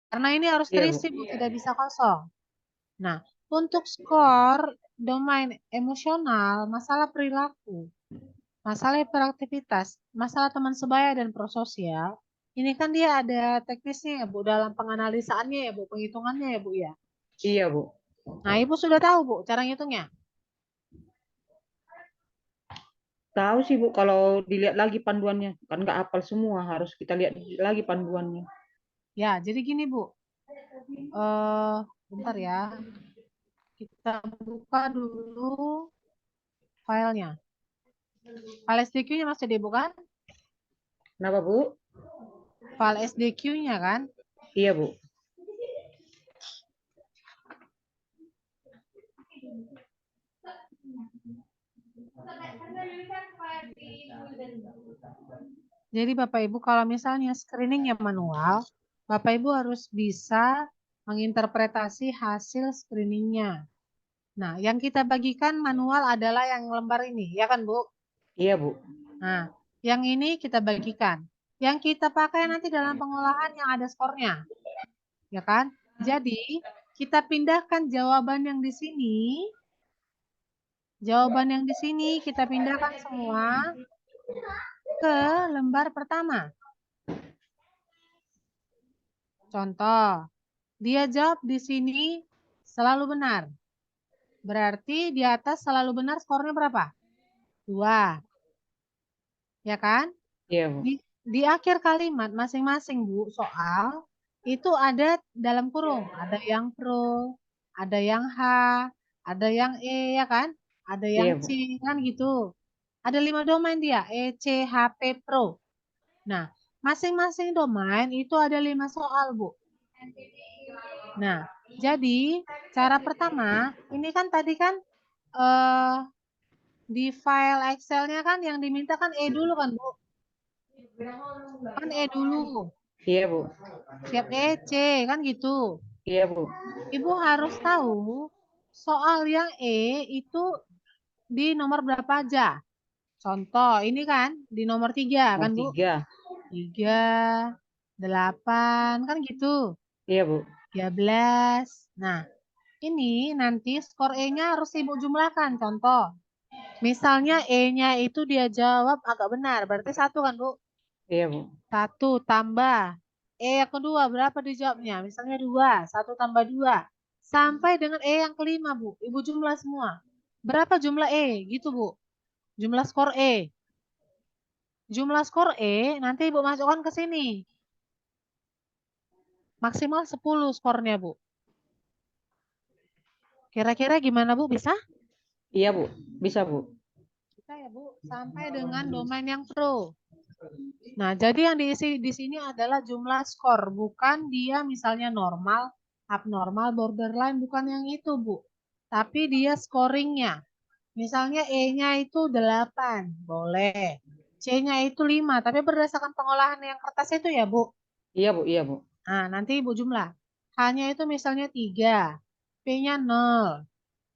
Karena ini harus Iya, Bu. terisi, Bu, tidak bisa kosong. Nah, untuk skor domain emosional, masalah perilaku, masalah hiperaktivitas, masalah teman sebaya dan prososial, ini kan dia ada teknisnya ya Bu, dalam penganalisaannya ya Bu, penghitungannya ya Bu ya. Iya, Bu. Nah, Ibu sudah tahu Bu cara ngitungnya? Tahu sih, Bu, kalau dilihat lagi panduannya. Kan nggak hafal semua, harus kita lihat lagi panduannya. Ya, jadi gini Bu, eh bentar ya, kita buka dulu filenya. File SDQ-nya masih dibuka? Kenapa, Bu? File SDQ-nya kan? Iya, Bu. Jadi Bapak Ibu kalau misalnya screeningnya manual, Bapak Ibu harus bisa menginterpretasi hasil screeningnya. Nah, yang kita bagikan manual adalah yang lembar ini, ya kan Bu? Iya, Bu. Nah, yang ini kita bagikan. Yang kita pakai nanti dalam pengolahan yang ada skornya, ya kan? Jadi, kita pindahkan jawaban yang di sini kita pindahkan semua ke lembar pertama. Contoh, dia jawab di sini selalu benar. Berarti di atas selalu benar skornya berapa? 2. Ya kan? Iya, Bu. Di akhir kalimat masing-masing Bu soal itu ada dalam kurung. Ada yang pro, ada yang H, ada yang E ya kan? Ada yang Iya, C Bu. kan gitu. Ada 5 domain dia, E, C, H, P, Pro. Nah, masing-masing domain itu ada 5 soal Bu. Nah, jadi cara pertama, ini kan tadi kan eh, di file Excel-nya kan yang diminta kan E dulu kan, Bu? Kan E dulu. Iya, Bu. Siap E, C, kan gitu. Iya, Bu. Ibu harus tahu soal yang E itu di nomor berapa aja. Contoh, ini kan di nomor 3 Nomor kan, Bu? 3. 3, 8, kan gitu. Iya, Bu. 13. Nah, ini nanti skor E-nya harus Ibu jumlahkan. Contoh, misalnya E-nya itu dia jawab agak benar, berarti 1 kan, Bu? Iya, Bu. 1 tambah E yang kedua berapa dijawabnya? Misalnya 2, 1 tambah 2. Sampai dengan E yang kelima, Bu. Ibu jumlah semua. Berapa jumlah E? Gitu, Bu. Jumlah skor E. Jumlah skor E nanti Ibu masukkan ke sini. Maksimal 10 skornya, Bu. Kira-kira gimana, Bu? Bisa? Iya, Bu. Bisa, Bu. Bisa ya, Bu. Sampai dengan domain yang pro. Nah, jadi yang diisi di sini adalah jumlah skor, bukan dia misalnya normal, abnormal, borderline, bukan yang itu, Bu. Tapi dia scoringnya. Misalnya E-nya itu 8, boleh. C-nya itu 5, tapi berdasarkan pengolahan yang kertas itu ya, Bu. Iya, Bu. Iya, Bu. Nah, nanti Ibu jumlah. H-nya itu misalnya 3, P-nya 0,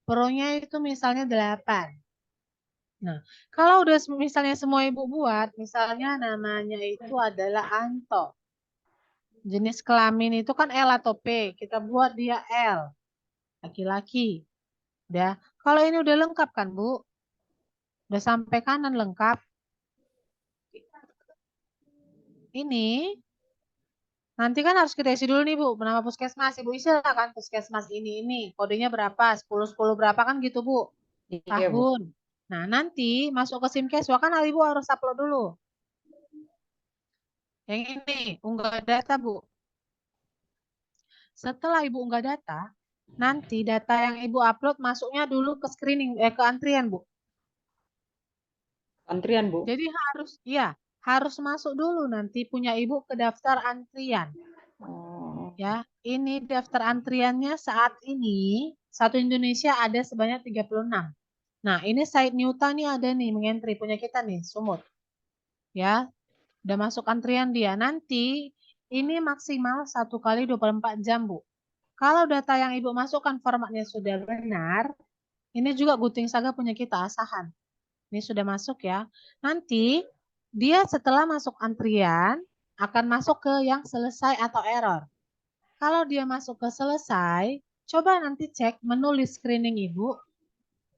Pro-nya itu misalnya 8. Nah, kalau udah misalnya semua Ibu buat, misalnya namanya itu adalah Anto. Jenis kelamin itu kan L atau P. Kita buat dia L, laki-laki. Udah. Kalau ini udah lengkap kan, Bu? Udah sampai kanan lengkap. Ini nanti kan harus kita isi dulu nih Bu, nama puskesmas. Ibu isi lah kan puskesmas ini. Kodenya berapa? 10 berapa kan gitu Bu. Iya, Bu. Tahun. Nah nanti masuk ke Simkeswa kan Ibu harus upload dulu. Yang ini, unggah data Bu. Setelah Ibu unggah data, nanti data yang Ibu upload masuknya dulu ke screening, ke antrian Bu. Antrian, Bu. Jadi harus masuk dulu nanti punya Ibu ke daftar antrian. Oh. Ya, ini daftar antriannya saat ini satu Indonesia ada sebanyak 36. Nah, ini Said Newta nih ada nih mengentri punya kita nih, Sumut. Ya, udah masuk antrian dia. Nanti ini maksimal 1 kali 24 jam, Bu. Kalau data yang Ibu masukkan formatnya sudah benar, ini juga Guting Saga punya kita Asahan. Ini sudah masuk ya. Nanti dia setelah masuk antrian akan masuk ke yang selesai atau error. Kalau dia masuk ke selesai, coba nanti cek menulis screening Ibu,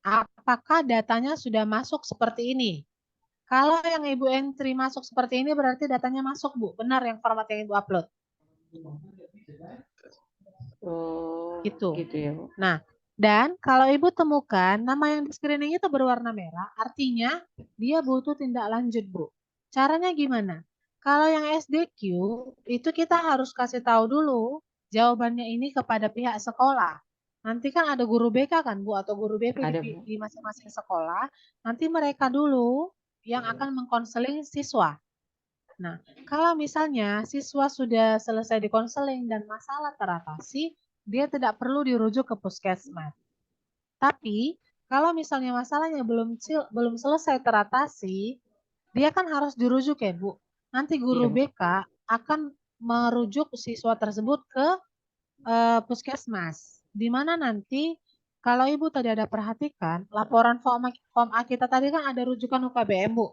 apakah datanya sudah masuk seperti ini. Kalau yang Ibu entry masuk seperti ini berarti datanya masuk, Bu. Benar yang format yang Ibu upload. Oh, Gitu. gitu ya, Bu. Nah, dan kalau Ibu temukan nama yang di screening itu berwarna merah, artinya dia butuh tindak lanjut, Bu. Caranya gimana? Kalau yang SDQ, itu kita harus kasih tahu dulu jawabannya ini kepada pihak sekolah. Nanti kan ada guru BK kan, Bu, atau guru BP Ada, Bu. di masing-masing sekolah. Nanti mereka dulu yang akan mengkonseling siswa. Nah, kalau misalnya siswa sudah selesai dikonseling dan masalah teratasi, dia tidak perlu dirujuk ke puskesmas. Tapi kalau misalnya masalahnya belum selesai teratasi, dia kan harus dirujuk ya, Bu. Nanti Iya, guru Bu. BK akan merujuk siswa tersebut ke puskesmas. Di mana nanti kalau Ibu tadi ada perhatikan, laporan form A kita tadi kan ada rujukan UKBM, Bu.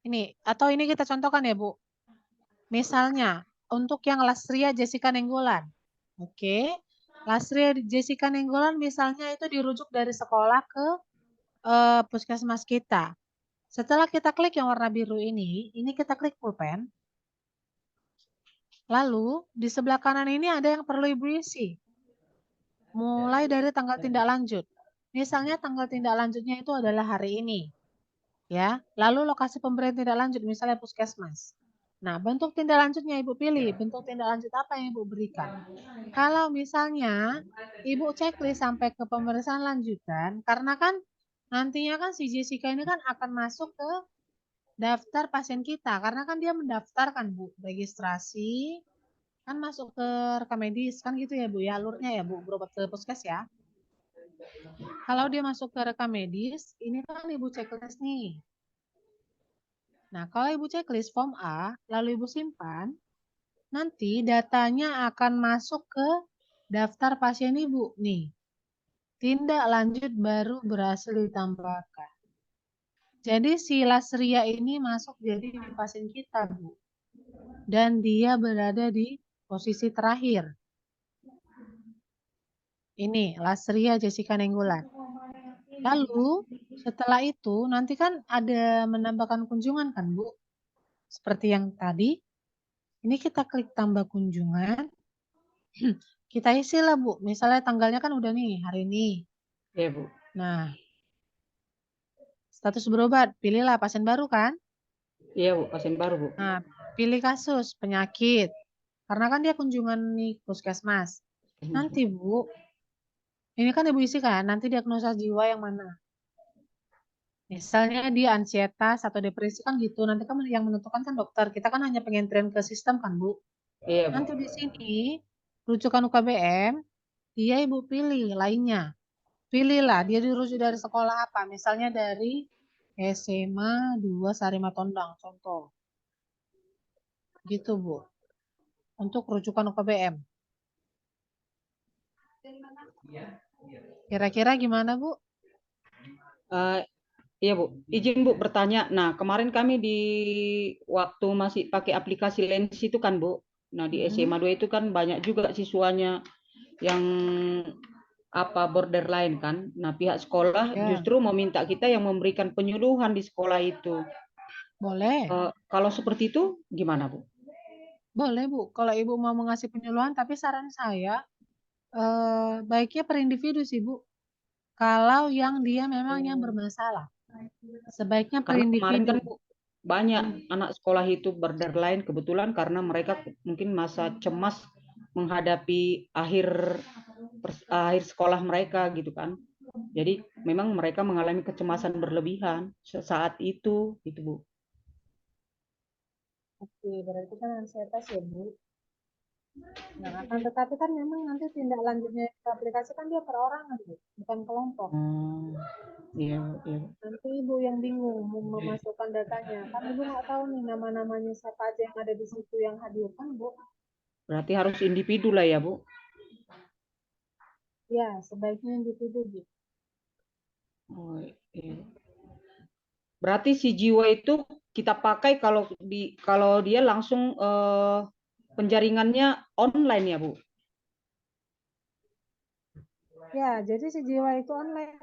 Ini atau ini kita contohkan ya, Bu. Misalnya, untuk yang Lasria Jessica Nenggolan. Oke, Lasria Jessica Nenggolan misalnya itu dirujuk dari sekolah ke puskesmas kita. Setelah kita klik yang warna biru ini kita klik pulpen. Lalu, di sebelah kanan ini ada yang perlu Ibu isi. Mulai dari tanggal tindak lanjut. Misalnya tanggal tindak lanjutnya itu adalah hari ini. Ya, lalu lokasi pemberian tindak lanjut misalnya puskesmas. Nah, bentuk tindak lanjutnya Ibu pilih, bentuk tindak lanjut apa yang Ibu berikan. Kalau misalnya Ibu checklist sampai ke pemeriksaan lanjutan, karena kan nantinya kan si Jessica ini kan akan masuk ke daftar pasien kita, karena kan dia mendaftarkan Bu, registrasi, kan masuk ke rekam medis, kan gitu ya Bu ya, alurnya ya Bu, berobat ke puskes ya. Kalau dia masuk ke rekam medis, ini kan Ibu checklist nih. Nah, kalau Ibu checklist form A, lalu Ibu simpan, nanti datanya akan masuk ke daftar pasien Ibu nih. Tindak lanjut baru berhasil ditambahkan. Jadi si Lasria ini masuk jadi di pasien kita, Bu. Dan dia berada di posisi terakhir. Ini Lasria Jessica Nenggolan. Lalu setelah itu nanti kan ada menambahkan kunjungan kan, Bu? Seperti yang tadi. Ini kita klik tambah kunjungan. Kita isi lah, Bu. Misalnya tanggalnya kan udah nih, hari ini. Iya, Bu. Nah, status berobat, pilihlah pasien baru kan? Iya, Bu. Pasien baru, Bu. Nah, pilih kasus, penyakit. Karena kan dia kunjungan nih puskesmas. Nanti Bu, ini kan Ibu isi kan, nanti diagnosa jiwa yang mana? Misalnya dia ansietas atau depresi kan gitu. Nanti kan yang menentukan kan dokter. Kita kan hanya pengentrian ke sistem kan Bu. Iya, Bu. Nanti di sini, rujukan UKBM, dia Ibu pilih lainnya. Pilihlah, dia dirujuk dari sekolah apa? Misalnya dari SMA 2 Sarima Tondang, contoh. Gitu Bu. Untuk rujukan UKBM. Kira-kira gimana Bu? Eh, iya, Bu. Izin, Bu, bertanya. Nah, kemarin kami di waktu masih pakai aplikasi Lens itu kan, Bu. Nah, di SMA 2 itu kan banyak juga siswanya yang borderline kan. Nah, pihak sekolah Ya, justru meminta kita yang memberikan penyuluhan di sekolah itu. boleh. Kalau seperti itu gimana, Bu? Boleh Bu. Kalau Ibu mau mengasih penyuluhan, tapi saran saya baiknya per individu sih Bu. Kalau yang dia memang yang bermasalah, sebaiknya per Karena kemarin individu kan Bu. banyak anak sekolah itu borderline kebetulan karena mereka mungkin masa cemas menghadapi akhir sekolah mereka gitu kan. Jadi memang mereka mengalami kecemasan berlebihan saat itu gitu, Bu. Oke, berarti kan ansietas ya Bu. Nah, akan tetapi kan memang nanti tindak lanjutnya ke aplikasi kan dia perorangan Bu, bukan kelompok. Oh, iya, iya. Nanti Ibu yang bingung memasukkan datanya. Kan Ibu nggak tahu nih nama-namanya siapa aja yang ada di situ yang hadir kan Bu. Berarti harus individu lah ya, Bu. Ya, sebaiknya individu Bu. Oh, iya. Berarti si jiwa itu kita pakai kalau dia langsung penjaringannya online ya, Bu? Ya, jadi si jiwa itu online.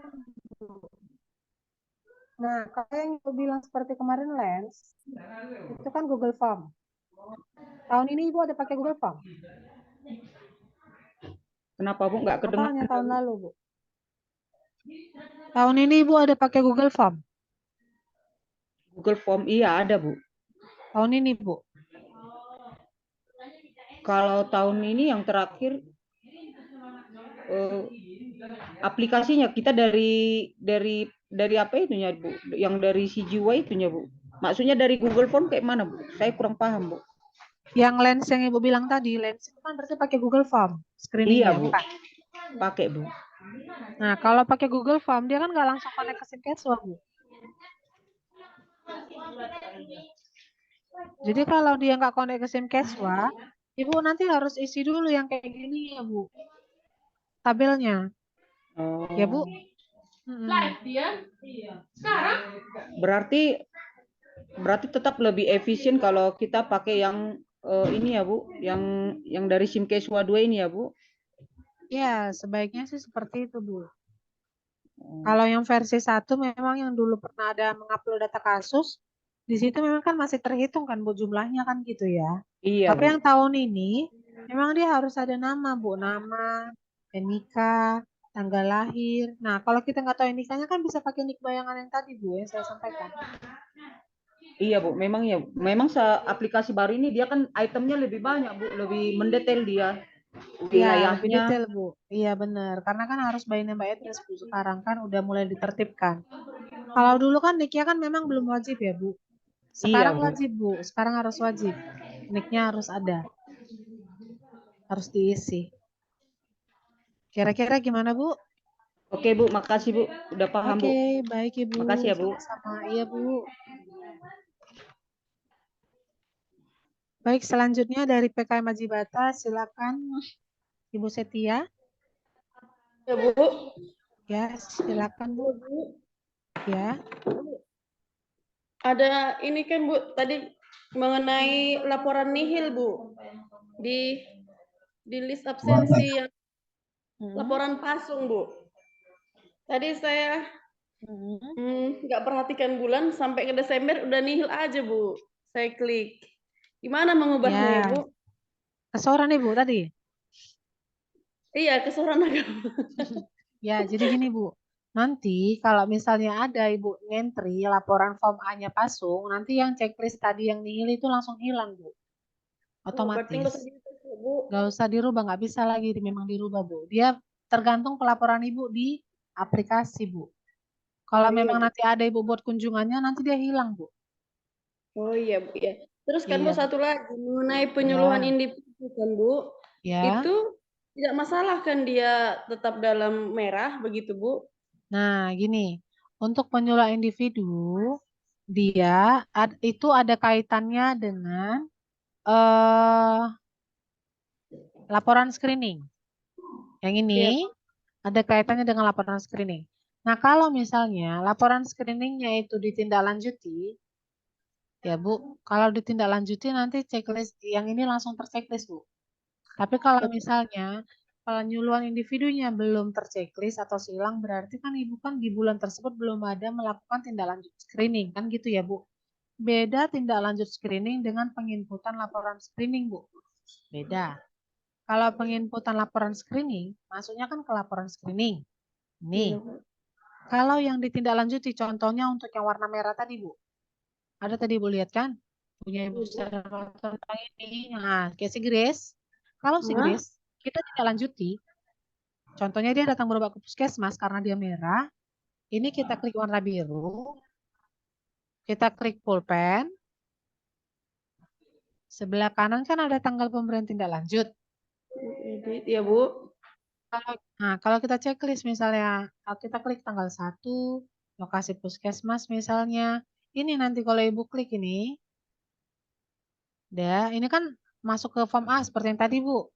Nah, kalau yang ibu bilang seperti kemarin Lens, itu kan Google Form. Tahun ini ibu ada pakai Google Form? Kenapa, Bu? Nggak Apa hanya kedengaran, tahun Bu? lalu, Bu? Tahun ini ibu ada pakai Google Form? Google Form, iya ada, Bu. Tahun ini, Bu? Kalau tahun ini yang terakhir eh, aplikasinya kita dari apa itunya, Bu? Yang dari si jiwa itunya, Bu. Maksudnya dari Google Form kayak mana, Bu? Saya kurang paham, Bu. Yang Lens yang ibu bilang tadi, Lens itu kan berarti pakai Google Form Iya, screeningnya, Bu. bukan? Pakai, Bu. Nah, kalau pakai Google Form, dia kan nggak langsung connect ke SIMCASWA, Bu. Jadi kalau dia nggak connect ke SIMCASWA, ibu nanti harus isi dulu yang kayak gini ya, Bu. Tabelnya. Ya, Bu? Oh, Mm-mm. berarti berarti tetap lebih efisien kalau kita pakai yang ini ya, Bu, yang dari SIM Keswa 2 ini ya, Bu. Ya, sebaiknya sih seperti itu, Bu. Oh, Kalau yang versi 1 memang yang dulu pernah ada mengupload data kasus, di situ memang kan masih terhitung kan, Bu, jumlahnya kan gitu ya. iya, Tapi Bu. yang tahun ini, memang dia harus ada nama, Bu. Nama, nikah, tanggal lahir. Nah, kalau kita nggak tahu nikahnya kan bisa pakai nik bayangan yang tadi, Bu, yang saya sampaikan. Iya, Bu. Memang ya. Memang aplikasi baru ini dia kan itemnya lebih banyak, Bu. Lebih mendetail dia Iya, lebih wilayahnya. detail, Bu. Iya, benar. Karena kan harus by name by address, Bu. Sekarang kan udah mulai ditertibkan. Kalau dulu kan niknya kan memang belum wajib ya, Bu. Iya, Sekarang Bu. wajib, Bu. Sekarang harus wajib. Niknya harus ada, harus diisi. Kira-kira gimana, Bu? Oke, Bu. Makasih, Bu. Udah paham, Oke, Bu. baik Ibu. Makasih ya, Bu. Sama-sama. Iya, Bu. Baik, selanjutnya dari PKM Majibata, silakan Ibu Setia. Ya, Bu. Ya, silakan, Bu. Halo, Bu. Ya. Ada ini kan, Bu, tadi mengenai laporan nihil, Bu. Di list absensi yang Hmm. laporan pasung, Bu. Tadi saya Hmm. nggak perhatikan bulan, sampai ke Desember udah nihil aja, Bu. Saya klik. Gimana mengubahnya ya, Ya, Bu? kesoran Ibu tadi. Iya, kesoran agama. Ya, jadi gini, Bu. Nanti kalau misalnya ada Ibu ngentri laporan form A-nya pasung, nanti yang checklist tadi yang nihil itu langsung hilang, Bu. Oh, berarti Otomatis. nggak usah dihitung, ya, Bu. Nggak usah dirubah, nggak bisa lagi memang dirubah, Bu. Dia tergantung pelaporan Ibu di aplikasi, Bu. Kalau Oh iya, memang Bu. nanti ada Ibu buat kunjungannya, nanti dia hilang, Bu. Oh iya, Bu. Ya. Terus kan, Bu, Iya, satu lagi mengenai penyuluhan ya, individu kan, Bu. ya. Itu tidak masalah kan dia tetap dalam merah begitu, Bu? Nah, gini, untuk penyuluh individu, dia itu ada kaitannya dengan eh, laporan screening. Yang ini Iya. ada kaitannya dengan laporan screening. Nah, kalau misalnya laporan screeningnya itu ditindaklanjuti, ya Bu, kalau ditindaklanjuti nanti checklist yang ini langsung terchecklist, Bu. Tapi kalau misalnya penyuluhan individunya belum terchecklist atau silang, berarti kan Ibu kan di bulan tersebut belum ada melakukan tindak lanjut screening, kan gitu ya, Bu. Beda tindak lanjut screening dengan penginputan laporan screening, Bu. Beda. Kalau penginputan laporan screening, masuknya kan ke laporan screening. Iya, Nih, Bu. kalau yang ditindaklanjuti, contohnya untuk yang warna merah tadi, Bu. Ada tadi Ibu lihat kan? Punya Ibu Iya, Bu. secara tentang ini. Nah, kayak si Grace. Kalau si Hah? Grace, kita tidak lanjuti. Contohnya dia datang berobat ke puskesmas karena dia merah. Ini kita klik warna biru. Kita klik pulpen. Sebelah kanan kan ada tanggal pemberian tindak lanjut. Edit, ya, Bu. Kalau kita checklist misalnya, kita klik tanggal 1, lokasi puskesmas misalnya. Ini nanti kalau Ibu klik ini, ini kan masuk ke form A seperti yang tadi, Bu.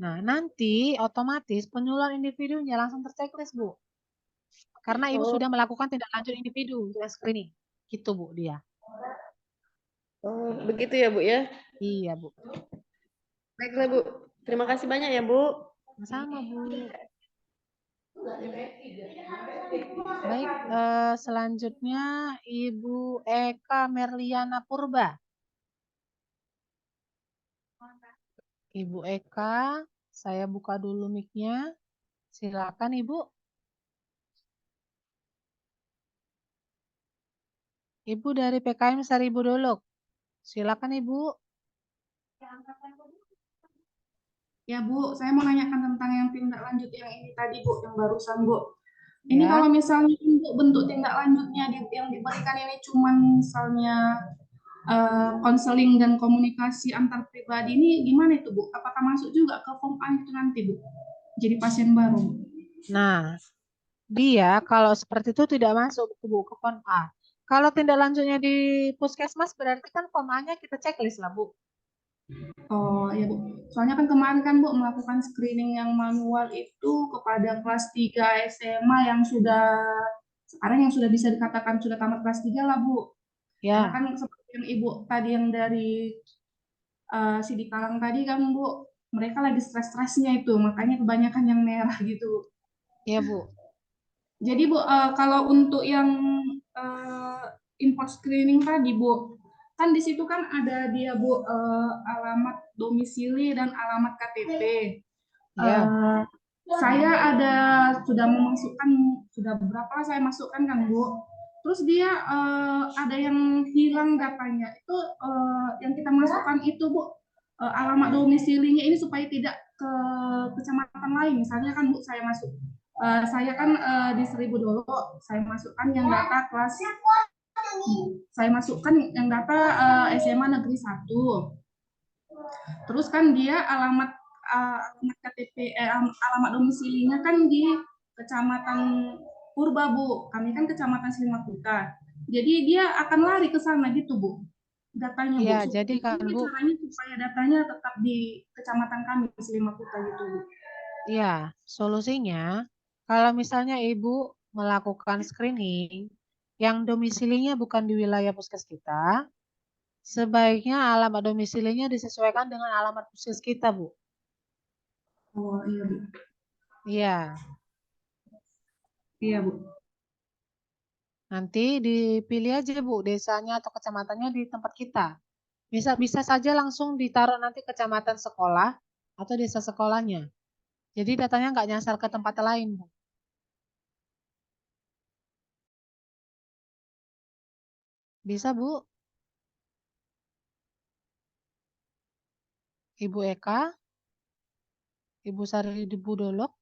Nah, nanti otomatis penyuluhan individunya langsung terchecklist, Bu. Karena Ibu Oh. sudah melakukan tindak lanjut individu untuk screening. Gitu, Bu, dia. Oh, begitu ya, Bu ya? Iya, Bu. Baiklah, Bu. Terima kasih banyak ya, Bu. Sama, Bu. Baik, selanjutnya Ibu Eka Merliana Purba. Ibu Eka, saya buka dulu mic-nya. Silakan, Ibu. Ibu dari PKM Seribu Dolok. Silakan, Ibu. Ya Bu, saya mau nanyakan tentang yang tindak lanjut yang ini tadi Bu, yang barusan Bu. Ini Ya. kalau misalnya untuk bentuk tindak lanjutnya yang diberikan ini cuman misalnya konseling dan komunikasi antar pribadi ini gimana itu Bu? Apakah masuk juga ke form A itu nanti Bu? Jadi pasien baru. Nah, dia kalau seperti itu tidak masuk Bu ke form A. Kalau tindak lanjutnya di puskesmas berarti kan form A-nya kita checklist lah Bu. Oh iya Bu, soalnya kan kemarin kan Bu melakukan screening yang manual itu kepada kelas 3 SMA yang sekarang yang sudah bisa dikatakan sudah tamat kelas 3 lah Bu. Karena Ya, kan seperti yang Ibu tadi yang dari Sidik Talang tadi kan Bu, mereka lagi stres-stresnya itu, makanya kebanyakan yang merah gitu. ya Bu. Jadi Bu, kalau untuk yang import screening tadi Bu, kan di situ kan ada dia Bu alamat domisili dan alamat KTP. Ya. Saya sudah memasukkan, sudah beberapa saya masukkan kan Bu. Terus dia ada yang hilang datanya. Itu yang kita masukkan itu Bu, alamat domisilinya ini supaya tidak ke kecamatan lain. Misalnya kan Bu saya kan di Seribu Dolok, saya masukkan yang data kelas, saya masukkan yang data SMA Negeri 1. Terus kan dia alamat KTP alamat domisilinya kan di Kecamatan Purba Bu. Kami kan Kecamatan Slimakuta. Jadi dia akan lari ke sana gitu Bu. Datanya Bu. Ya, jadi kan Ini Bu, caranya supaya datanya tetap di Kecamatan kami Slimakuta gitu Bu. ya, solusinya kalau misalnya Ibu melakukan screening yang domisilinya bukan di wilayah puskes kita, sebaiknya alamat domisilinya disesuaikan dengan alamat puskes kita, Bu. Oh iya Bu. Iya, Iya Bu. nanti dipilih aja Bu desanya atau kecamatannya di tempat kita. Bisa saja langsung ditaruh nanti kecamatan sekolah atau desa sekolahnya. Jadi datanya nggak nyasar ke tempat lain, Bu. Bisa, Bu? Ibu Eka? Ibu Sari Debu Dolok?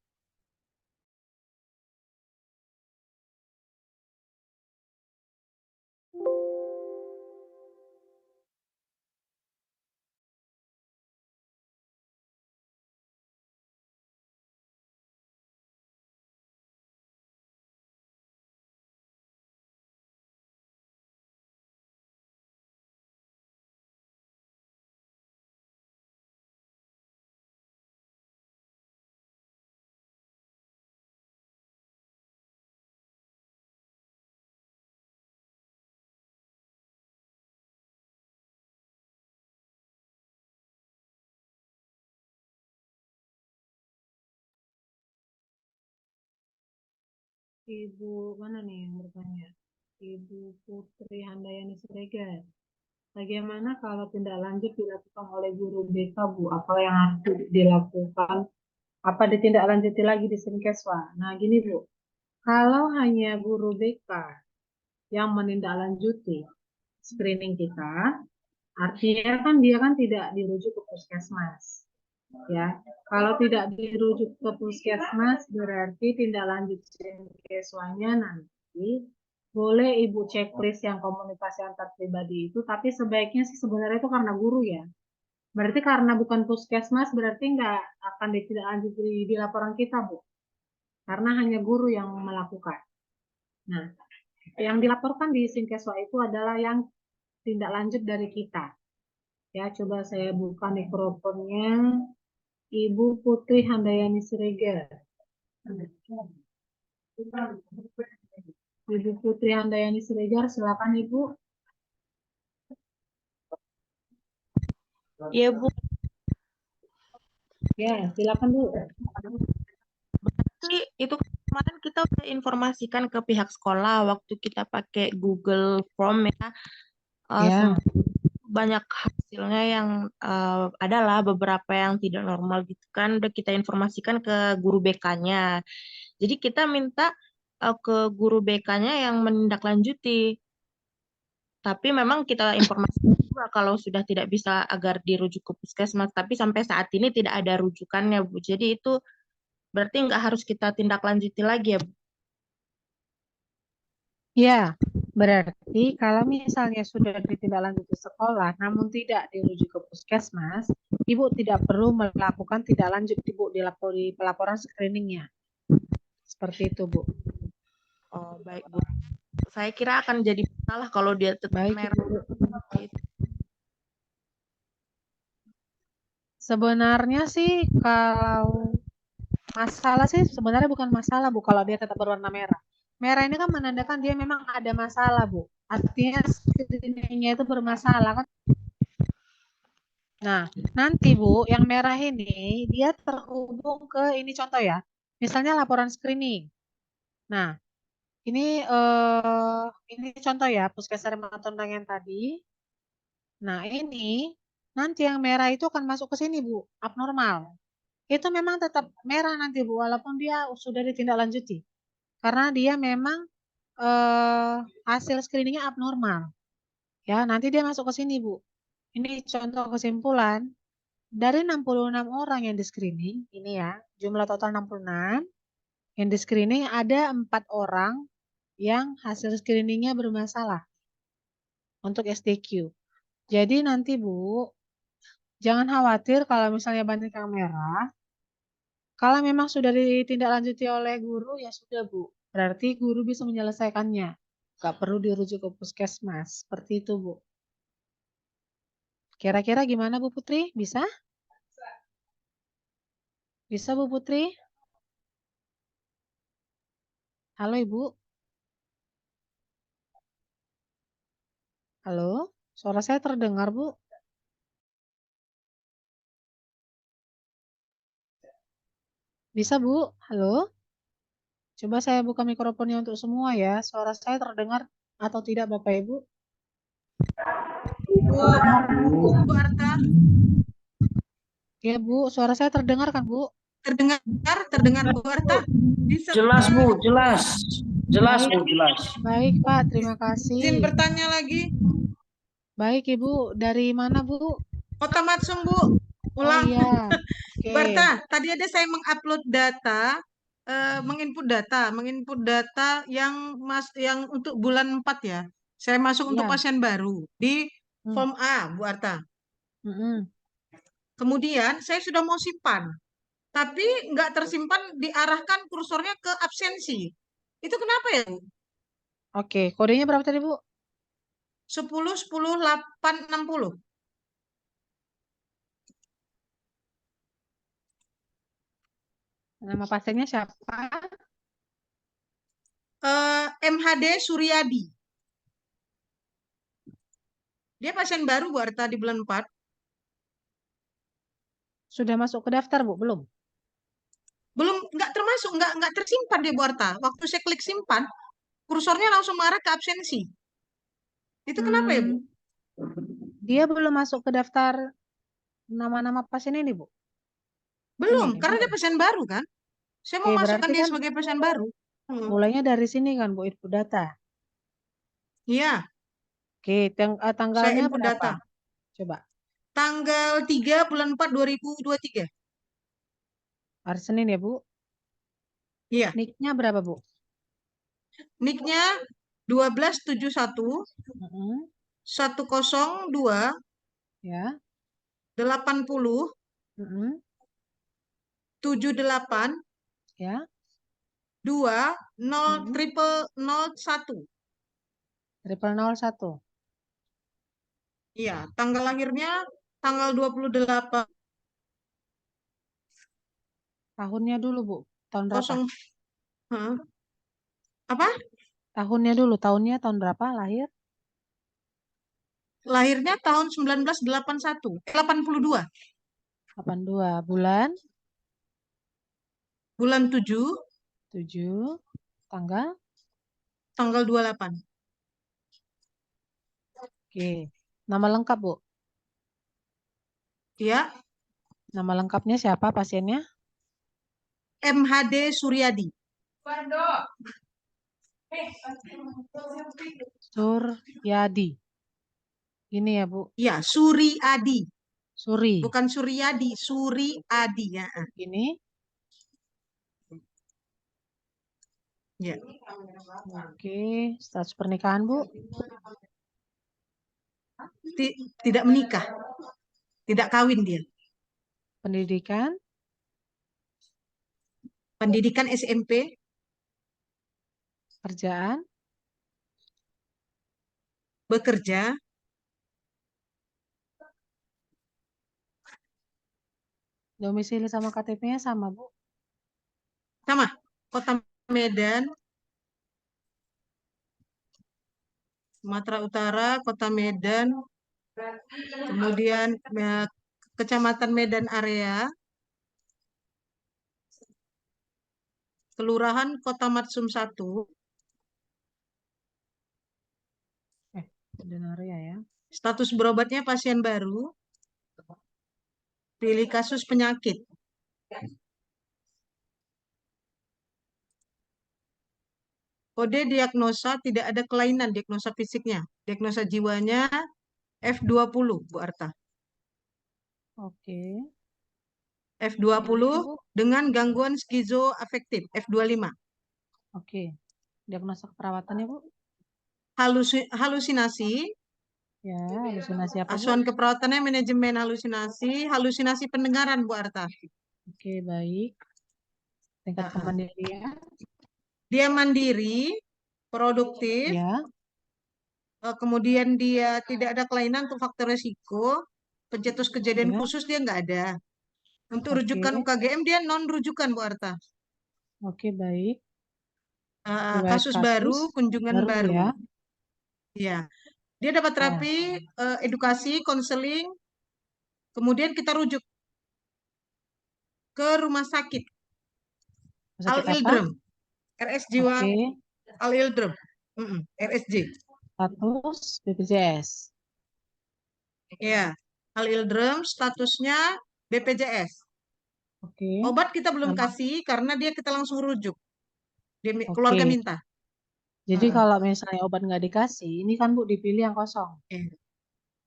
Ibu mana nih yang bertanya? Ibu Putri Handayani Siregar. Bagaimana kalau tindak lanjut dilakukan oleh guru BK, Bu? Apa yang harus dilakukan? Apa ditindaklanjuti lagi di Sinkeswa? Nah, gini, Bu. Kalau hanya guru BK yang menindaklanjuti screening kita, artinya kan dia kan tidak dirujuk ke puskesmas. Ya, kalau tidak dirujuk ke puskesmas berarti tindak lanjut Sinkeswanya nanti boleh Ibu checklist yang komunikasi antar pribadi itu, tapi sebaiknya sih sebenarnya itu karena guru ya. Berarti karena bukan puskesmas berarti nggak akan ditindaklanjuti di laporan kita, Bu. Karena hanya guru yang melakukan. Nah, yang dilaporkan di Sinkeswa itu adalah yang tindak lanjut dari kita. Ya, coba saya buka mikrofonnya. Ibu Putri Handayani Siregar. Ibu Putri Handayani Siregar, silakan Ibu. Iya Bu, Ya, silakan Bu. itu kemarin kita udah informasikan ke pihak sekolah waktu kita pakai Google Form ya. Ya. Banyak hasilnya yang adalah beberapa yang tidak normal gitu kan. Udah kita informasikan ke guru BK-nya. Jadi kita minta ke guru BK-nya yang menindaklanjuti. Tapi memang kita informasikan juga kalau sudah tidak bisa agar dirujuk ke puskesmas. Tapi sampai saat ini tidak ada rujukannya, Bu. Jadi itu berarti nggak harus kita tindak lanjuti lagi ya, Bu? Ya, berarti kalau misalnya sudah ditindaklanjuti sekolah, namun tidak dirujuk ke puskesmas, Ibu tidak perlu melakukan tindak lanjut Ibu di pelaporan screeningnya. Seperti itu, Bu. Oh, baik, Bu. Saya kira akan jadi masalah kalau dia tetap Baik, merah. Ibu. Sebenarnya sih kalau masalah sih sebenarnya bukan masalah, Bu, kalau dia tetap berwarna merah. Merah ini kan menandakan dia memang ada masalah, Bu. Artinya screeningnya itu bermasalah kan. Nah, nanti Bu, yang merah ini dia terhubung ke ini contoh ya. Misalnya laporan screening. Nah, ini contoh ya Puskesmas Matondang yang tadi. Nah, ini nanti yang merah itu akan masuk ke sini, Bu, abnormal. Itu memang tetap merah nanti, Bu, walaupun dia sudah ditindaklanjuti. Karena dia memang hasil screeningnya abnormal. Ya, nanti dia masuk ke sini, Bu. Ini contoh kesimpulan. Dari 66 orang yang di screening, ini ya, jumlah total 66, yang di screening ada 4 orang yang hasil screeningnya bermasalah untuk SDQ. Jadi nanti Bu, jangan khawatir kalau misalnya banyak yang merah. Kalau memang sudah ditindaklanjuti oleh guru, ya sudah Bu. Berarti guru bisa menyelesaikannya. Gak perlu dirujuk ke puskesmas. Seperti itu Bu. Kira-kira gimana Bu Putri? Bisa? Bisa Bu Putri? Halo Ibu? Halo? Suara saya terdengar Bu? Bisa Bu? Halo? Coba saya buka mikrofonnya untuk semua ya. Suara saya terdengar atau tidak Bapak Ibu? Bu Arta, Ya Bu, suara saya terdengar kan Bu? terdengar Bu Arta. Jelas Bu, jelas. Jelas Baik, Bu, jelas. baik Pak, terima kasih. Izin bertanya lagi. Baik Ibu, dari mana Bu? Kota Matsum Bu, Oh ulang. iya, oke. Bu Arta, tadi ada saya mengupload data, menginput data yang untuk bulan 4 ya. Saya masuk untuk Ya. pasien baru di form A, Bu Arta. Kemudian saya sudah mau simpan, tapi nggak tersimpan, diarahkan kursornya ke absensi. Itu kenapa ya, Bu? Oke, kodenya berapa tadi Bu? 10 10 8 60. Nama pasiennya siapa? MHD Suryadi. Dia pasien baru Bu Arta di bulan 4. Sudah masuk ke daftar Bu? Belum? Belum, nggak termasuk, nggak tersimpan dia Bu Arta. Waktu saya klik simpan, kursornya langsung mengarah ke absensi. Itu kenapa ya Bu? Dia belum masuk ke daftar nama-nama pasien ini Bu? Belum, Ini, karena dia belum. pasien baru kan. Saya mau Oke, masukkan berarti dia kan sebagai pasien baru. mulainya dari sini kan Bu, input data. Iya, Oke, saya tanggalnya input berapa? data. Coba. Tanggal 3 bulan 4 2023. Hari Senin ya Bu? Iya. Nicknya berapa Bu? Nicknya 1271 102 Ya. 80 78 Ya. 2 0 triple 01. 0001. Iya, tanggal lahirnya tanggal 28 Tahunnya dulu Bu. Tahun berapa? kosong. Hah? Apa? Tahunnya dulu, tahunnya tahun berapa lahir? Lahirnya tahun 1981, 82, 82. Bulan? bulan 7, 7. Tanggal? tanggal 28. Oke. Nama lengkap, Bu? Ya, Nama lengkapnya siapa pasiennya? MHD Suryadi. Suryadi. Ini ya, Bu. Ya, Suryadi. Suri. Bukan Suryadi, Suryadi ya. Ini. Ya. Oke. Status pernikahan, Bu? Tidak menikah. Tidak kawin dia. Pendidikan? Pendidikan SMP. Kerjaan? Bekerja. Domisili sama KTP-nya sama, Bu? Sama. Kota Medan. Sumatera Utara, Kota Medan. Kemudian Kecamatan Medan Area. Kelurahan Kota Matsum 1. Medan area ya. Status berobatnya pasien baru. Pilih kasus penyakit. Kode diagnosa tidak ada kelainan diagnosa fisiknya. Diagnosa jiwanya F20, Bu Arta. Oke. F20 Ini, Bu. dengan gangguan skizoafektif, F25. Oke. Diagnosa keperawatannya, Bu? Halusinasi. Ya, halusinasi apa, Bu? Asuhan keperawatannya manajemen halusinasi pendengaran, Bu Arta. Oke, baik. Tingkat kemandirian? Dia mandiri, produktif, Ya. kemudian dia tidak ada kelainan untuk faktor resiko, pencetus kejadian Ya. khusus dia nggak ada. Untuk Oke. rujukan UKGM dia non rujukan, Bu Arta. Oke, baik. Riwayat Kasus baru, kunjungan baru. ya. Ya, dia dapat terapi, edukasi, konseling, kemudian kita rujuk ke rumah sakit Sakit apa? Al-Ildrem, RS Jiwa Oke. Al-Ildrem, RSJ. Status BPJS. Ya, Al-Ildrem statusnya BPJS. Oke. Obat kita belum kasih karena dia kita langsung rujuk. Dia keluarga minta. Jadi kalau misalnya obat nggak dikasih, ini kan Bu dipilih yang kosong.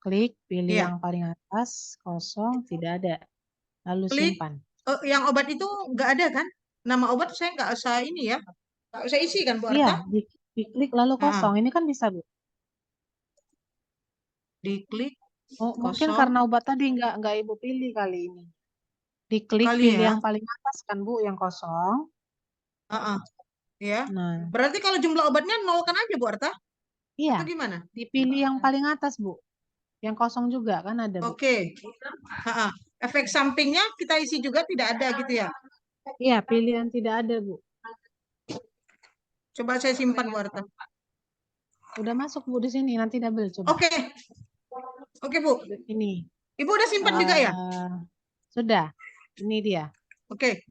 Klik, pilih yang paling atas, kosong, tidak ada. Lalu Klik. simpan. Yang obat itu nggak ada kan? Nama obat saya nggak usah ini ya. Nggak usah isi kan, Bu Arta? Iya, diklik lalu kosong. Ini kan bisa, Bu. Diklik. Mungkin karena obat tadi nggak Ibu pilih kali ini. Diklik Kali pilih ya. yang paling atas kan, Bu, yang kosong. Ya. Nah, Berarti kalau jumlah obatnya nol kan aja, Bu Arta? iya. Atau gimana? Dipilih yang paling atas, Bu. Yang kosong juga kan ada, Bu. Oke. Efek sampingnya kita isi juga tidak ada gitu ya? Iya, pilihan tidak ada, Bu. Coba saya simpan, Bu Arta. Udah masuk, Bu, di sini. Nanti double coba. Oke. Oke, Bu. Ini. Ibu udah simpan juga ya? Sudah. Ini dia. Oke.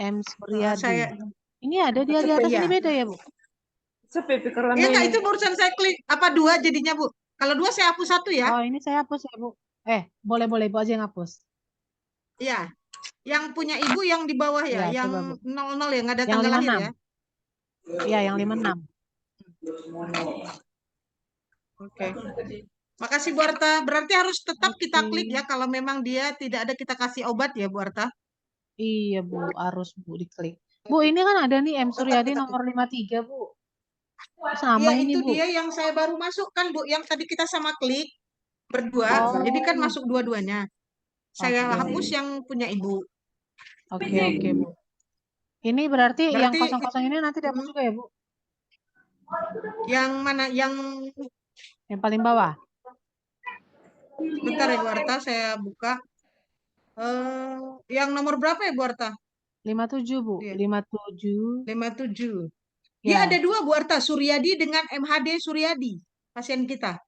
M. Suryadi. Ini ada dia di atas, ini beda ya, Bu? Iya nggak, itu barusan saya klik. Apa 2 jadinya, Bu? Kalau 2 saya hapus 1 ya? Oh, ini saya hapus ya, Bu. Boleh Ibu aja yang hapus. Iya. Yang punya Ibu yang di bawah ya, Ya, yang coba, Bu. 00 ya, nggak ada Yang tanggal lahir 56. ya? Iya, yang 56. Oke. Makasih, Bu Arta. Berarti harus tetap kita klik ya kalau memang dia tidak ada kita kasih obat ya, Bu Arta? Iya, Bu. Harus, Bu, diklik. Bu, ini kan ada nih M. Suryadi nomor 53, Bu. Sama Ya, ini, itu Bu. dia yang saya baru masukkan, Bu. Yang tadi kita sama klik berdua. Jadi kan masuk dua-duanya. Saya hapus yang punya Ibu. Oke, Bu. Ini berarti yang kosong-kosong ini nanti dihapus juga ya, Bu? Yang mana? Yang paling bawah? Bentar ya, Bu Arta, saya buka. Yang nomor berapa ya, Bu Arta? 57, Bu. 57. 57. Dia Ya. ada dua Bu Arta, Suryadi dengan MHD Suryadi, pasien kita.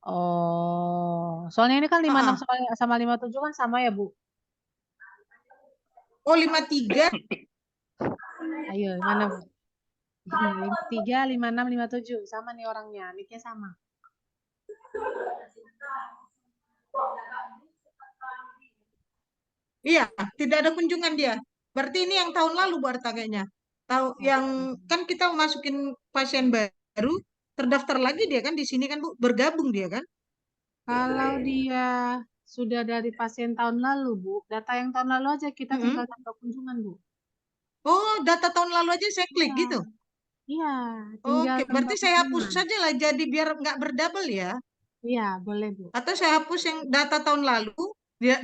Oh, soalnya ini kan 56 sama 57 kan sama ya, Bu? Oh, 53. Ayo, mana, Bu? 53, 56, 57. Sama nih orangnya, nicknya sama. Iya, tidak ada kunjungan dia. Berarti ini yang tahun lalu Bu Arta kayaknya. Tahu yang kan kita masukin pasien baru, terdaftar lagi dia kan di sini kan Bu, bergabung dia kan? Kalau dia sudah dari pasien tahun lalu, Bu, data yang tahun lalu aja kita tinggal tambah kunjungan, Bu. Oh, data tahun lalu aja saya klik Iya. gitu. Iya, tinggal Oke, berarti tambah saya hapus kunjungan. saja lah jadi biar nggak berdouble ya. Iya, boleh, Bu. Atau saya hapus yang data tahun lalu,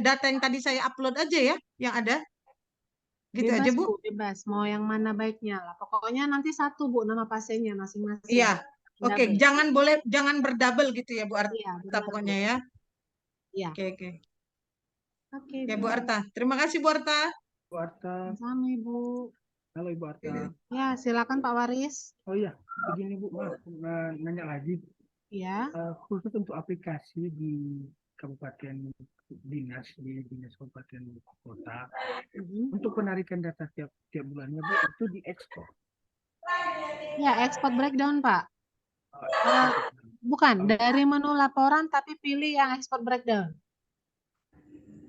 data yang tadi saya upload aja ya, yang ada. Gitu Bebas, aja Bu. Bu, bebas. Mau yang mana baiknya lah. Pokoknya nanti satu, Bu, nama pasiennya masing-masing. Iya. Oke, Double. jangan berdouble gitu ya Bu Arta Iya, benar, pokoknya Bu. ya. Iya. Oke. Oke, Ya Bu. Bu Arta. Terima kasih Bu Arta. Bu Arta. Sama, Ibu. Halo Ibu Arta. Ya, silakan Pak Waris. Oh iya, begini Bu, maaf nanya lagi. Ya. Khusus untuk aplikasi di Kabupaten Dinas, di Dinas Kabupaten Kota, untuk penarikan data tiap bulannya Bu, itu diekspor. Ya, export breakdown, Pak. Bukan, dari menu laporan tapi pilih yang export breakdown.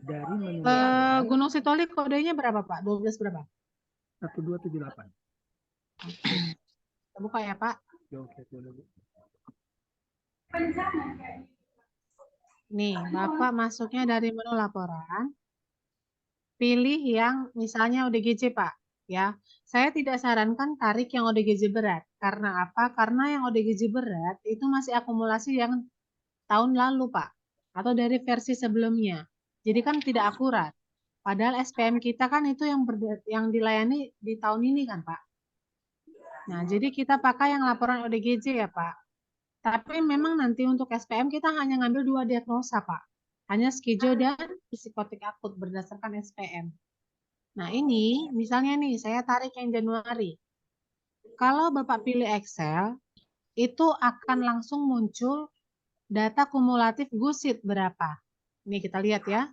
Dari menu Gunung Sitoli kodenya berapa, Pak? 12 berapa? 1278. Kita buka ya, Pak. Oke, boleh Bu. Nih, Bapak masuknya dari menu laporan. Pilih yang misalnya ODGJ, Pak. Ya, saya tidak sarankan tarik yang ODGJ berat. Karena apa? Karena yang ODGJ berat itu masih akumulasi yang tahun lalu, Pak. Atau dari versi sebelumnya. Jadi kan tidak akurat. Padahal SPM kita kan itu yang dilayani di tahun ini kan, Pak. Nah, jadi kita pakai yang laporan ODGJ ya, Pak. Tapi memang nanti untuk SPM kita hanya ngambil 2 diagnosa, Pak. Hanya skizo dan psikotik akut berdasarkan SPM. Nah, ini misalnya nih, saya tarik yang Januari. Kalau Bapak pilih Excel, itu akan langsung muncul data kumulatif gusit berapa. Ini kita lihat ya.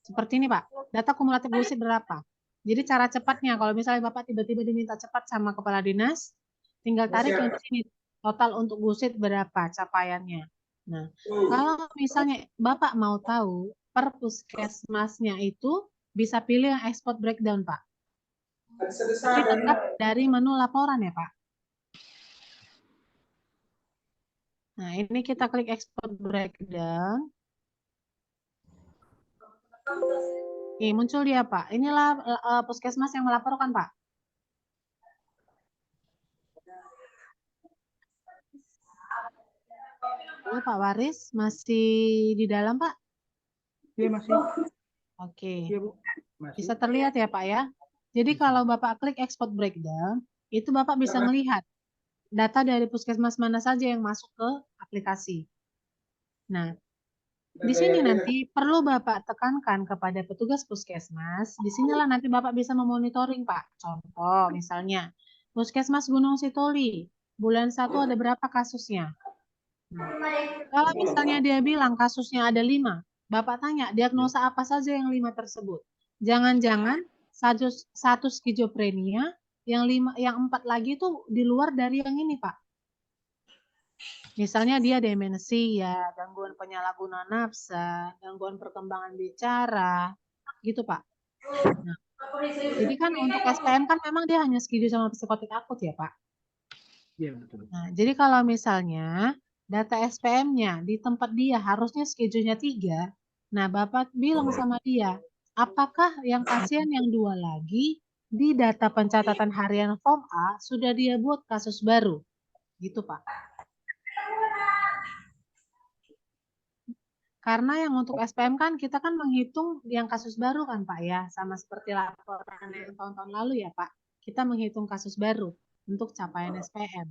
Seperti ini, Pak. Data kumulatif gusit berapa. Jadi cara cepatnya, kalau misalnya Bapak tiba-tiba diminta cepat sama kepala dinas, tinggal tarik yang di sini. Total untuk gusit berapa capaiannya. Nah, kalau misalnya Bapak mau tahu per puskesmasnya itu, bisa pilih yang export breakdown, Pak. Tapi tetap dari menu laporan ya, Pak. Nah, ini kita klik export breakdown. Nih, muncul dia, Pak. Inilah puskesmas yang melaporkan, Pak. Halo, Pak Waris. Masih di dalam, Pak? Iya, masih. Oke. Iya, Bu. Masih. Bisa terlihat ya, Pak ya? Jadi kalau Bapak klik export breakdown, itu Bapak bisa melihat data dari puskesmas mana saja yang masuk ke aplikasi. Nah, di sini nanti perlu Bapak tekankan kepada petugas puskesmas. Di sinilah nanti Bapak bisa memonitoring, Pak. Contoh, misalnya, Puskesmas Gunung Sitoli, bulan 1 ada berapa kasusnya? Nah, kalau misalnya dia bilang kasusnya ada 5, Bapak tanya, diagnosa apa saja yang 5 tersebut? Jangan-jangan satu skizofrenia, yang 4 lagi itu di luar dari yang ini, Pak. Misalnya dia demensia, gangguan penyalahgunaan nafsa, gangguan perkembangan bicara, gitu Pak. Nah, jadi kan untuk SPM kan memang dia hanya skizo sama psikotik akut ya Pak. Iya, betul. Nah, jadi kalau misalnya data SPM-nya di tempat dia harusnya skizonya 3, nah Bapak bilang sama dia, apakah yang pasien yang 2 lagi di data pencatatan harian form A sudah dia buat kasus baru? Gitu Pak. Karena yang untuk SPM kan kita kan menghitung yang kasus baru kan Pak ya, sama seperti laporan yang tahun-tahun lalu ya Pak. Kita menghitung kasus baru untuk capaian SPM.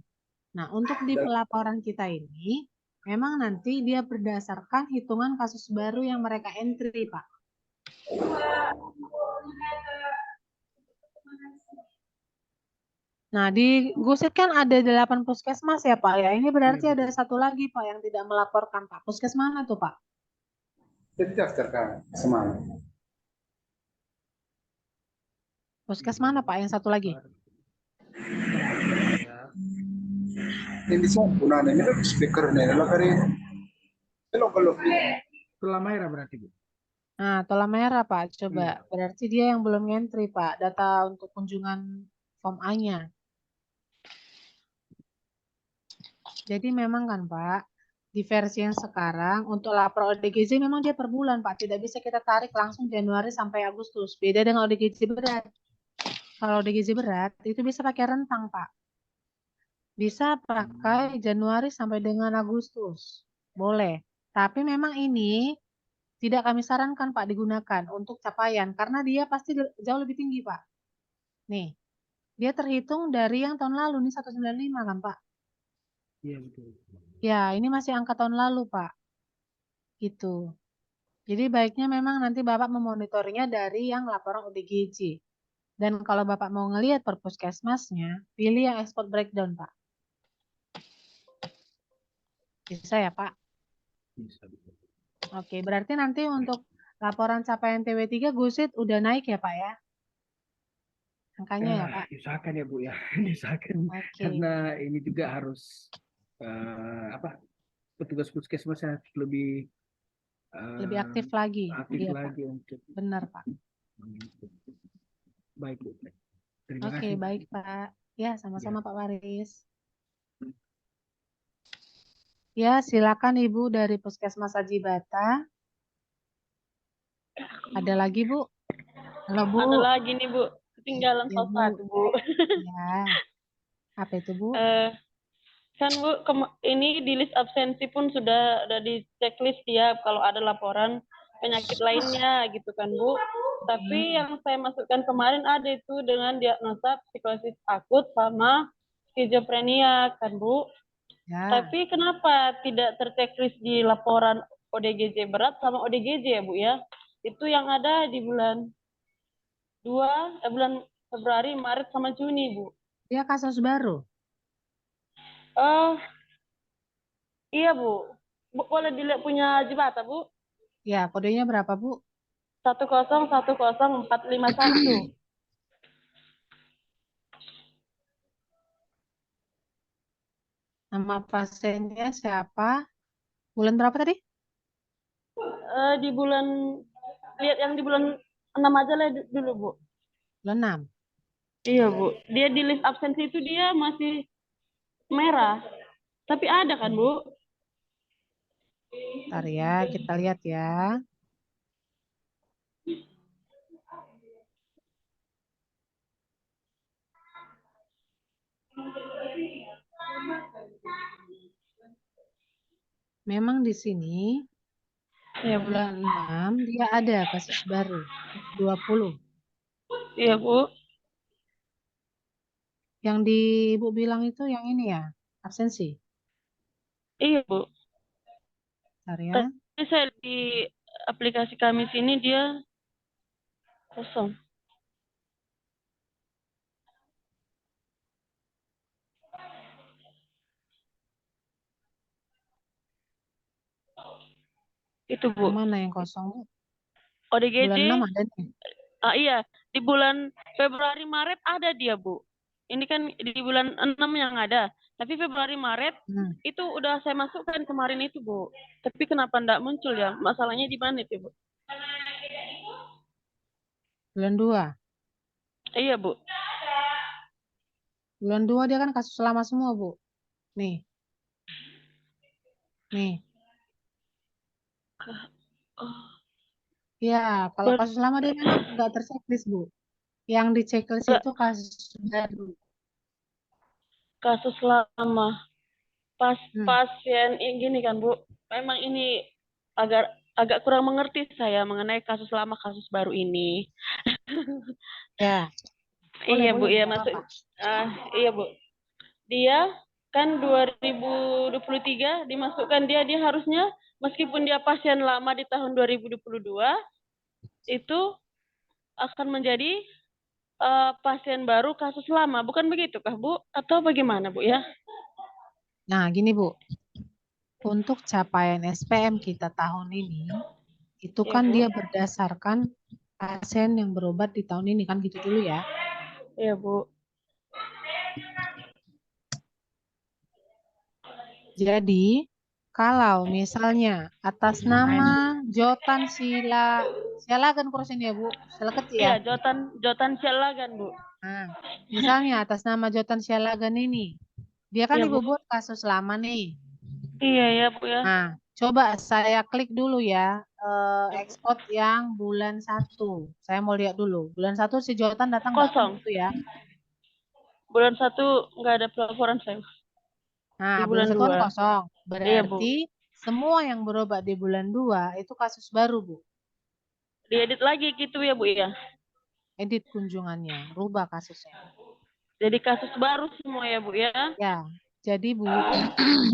Nah, untuk di pelaporan kita ini Memang nanti dia berdasarkan hitungan kasus baru yang mereka entry, Pak. Nah, di Gusit kan ada 8 puskesmas ya, Pak ya. Ini berarti ada satu lagi, Pak, yang tidak melaporkan, Pak. Puskes mana tuh, Pak? Tidak terkait semangat. Puskes mana, Pak, yang satu lagi? Ini semua gunanya ini kan speaker nih, lo kari, kalau Tulang merah berarti, Bu. Nah, Tola Merah, Pak. Coba. Berarti dia yang belum ngentri, Pak. Data untuk kunjungan form A-nya. Jadi memang kan, Pak, di versi yang sekarang untuk lapor ODGJ memang dia per bulan, Pak. Tidak bisa kita tarik langsung Januari sampai Agustus. Beda dengan ODGJ berat. Kalau ODGJ berat, itu bisa pakai rentang, Pak. Bisa pakai Januari sampai dengan Agustus. Boleh. Tapi memang ini tidak kami sarankan, Pak, digunakan untuk capaian. Karena dia pasti jauh lebih tinggi, Pak. Nih, dia terhitung dari yang tahun lalu, nih 195 kan, Pak? Iya, betul. Ya, ini masih angka tahun lalu, Pak. Gitu. Jadi baiknya memang nanti Bapak memonitornya dari yang laporan ODGJ. Dan kalau Bapak mau ngelihat per puskesmasnya, pilih yang export breakdown, Pak. Bisa ya, Pak? Bisa, betul. Oke, berarti nanti untuk laporan capaian TW3 Gusit udah naik ya, Pak ya? Angkanya ya, Pak? Diusahakan ya, Bu ya. Diusahakan. Oke. Karena ini juga harus petugas puskesmas harus lebih Lebih aktif lagi. aktif Iya, lagi Pak. untuk Benar, Pak. baik, Bu. Terima Oke, kasih. baik, Pak. Ya, sama-sama, Pak Waris. Ya, silakan Ibu dari Puskesmas Ajibata. Ada lagi, Bu? Halo, Bu. Ada lagi nih, Bu. Ketinggalan Ya, Bu. satu, Bu. Ya. Apa itu, Bu? Kan, Bu, ini di list absensi pun sudah ada di checklist ya kalau ada laporan penyakit lainnya gitu kan, Bu. Tapi yang saya masukkan kemarin ada itu dengan diagnosa psikosis akut sama skizofrenia kan, Bu. Ya. Tapi kenapa tidak terchecklist di laporan ODGJ berat sama ODGJ ya, Bu ya? Itu yang ada di bulan bulan Februari, Maret sama Juni, Bu. Dia kasus baru. Iya, Bu. Bu boleh dilihat punya Jibata, Bu? Ya, kodenya berapa, Bu? 1010451. Nama pasiennya siapa? Bulan berapa tadi? Di bulan, lihat yang di bulan 6 aja lah dulu, Bu. Bulan 6. Iya, Bu. Dia di list absensi itu dia masih merah. Tapi ada kan, Bu? Bentar ya, kita lihat ya. Memang di sini Iya, Bu. bulan 6 dia ada kasus baru 20. Iya, Bu. Yang di Ibu bilang itu yang ini ya, absensi. Iya, Bu. Bentar ya. Tapi saya di aplikasi kami sini dia kosong. Itu, Bu. Yang mana yang kosong, Bu? ODGJ. Bulan 6 ada nih. Iya, di bulan Februari Maret ada dia, Bu. Ini kan di bulan 6 yang ada. Tapi Februari Maret itu udah saya masukkan kemarin itu, Bu. Tapi kenapa enggak muncul ya? Masalahnya di mana itu, Bu? Bulan 2. Iya, Bu. Bulan 2 dia kan kasus lama semua, Bu. Nih. Nih. Ya, kalau kasus lama dia memang nggak terchecklist, Bu. Yang di checklist itu kasus baru. Kasus lama. Pasien gini kan, Bu. Memang ini agak kurang mengerti saya mengenai kasus lama, kasus baru ini. Ya. Iya, Bu. Iya, maksud iya, Bu. Dia kan 2023 dimasukkan dia harusnya meskipun dia pasien lama di tahun 2022 itu akan menjadi pasien baru kasus lama, bukan begitu kah Bu? Atau bagaimana Bu ya? Nah, gini Bu, untuk capaian SPM kita tahun ini, itu Ya, kan Bu. dia berdasarkan pasien yang berobat di tahun ini, kan gitu dulu ya. Iya Bu. Jadi, kalau misalnya atas nama Jotan Sialagan kursin ya Bu, salah kecil ya. Iya, Jotan Sialagan Bu. Nah, misalnya atas nama Jotan Sialagan ini, dia kan Iya, Ibu Bu. buat kasus lama nih. Iya ya Bu ya. Nah, coba saya klik dulu ya, ekspor yang bulan 1. Saya mau lihat dulu. Bulan 1 si Jotan datang nggak kan Kosong. gitu ya. Bulan 1 nggak ada pelaporan saya. Nah, Di bulan bulan 1 kan 2. kosong. Iya Bu. Berarti semua yang berobat di bulan 2 itu kasus baru, Bu. Diedit lagi gitu ya Bu ya. Edit kunjungannya, rubah kasusnya. Jadi kasus baru semua ya Bu ya. Ya, jadi Bu,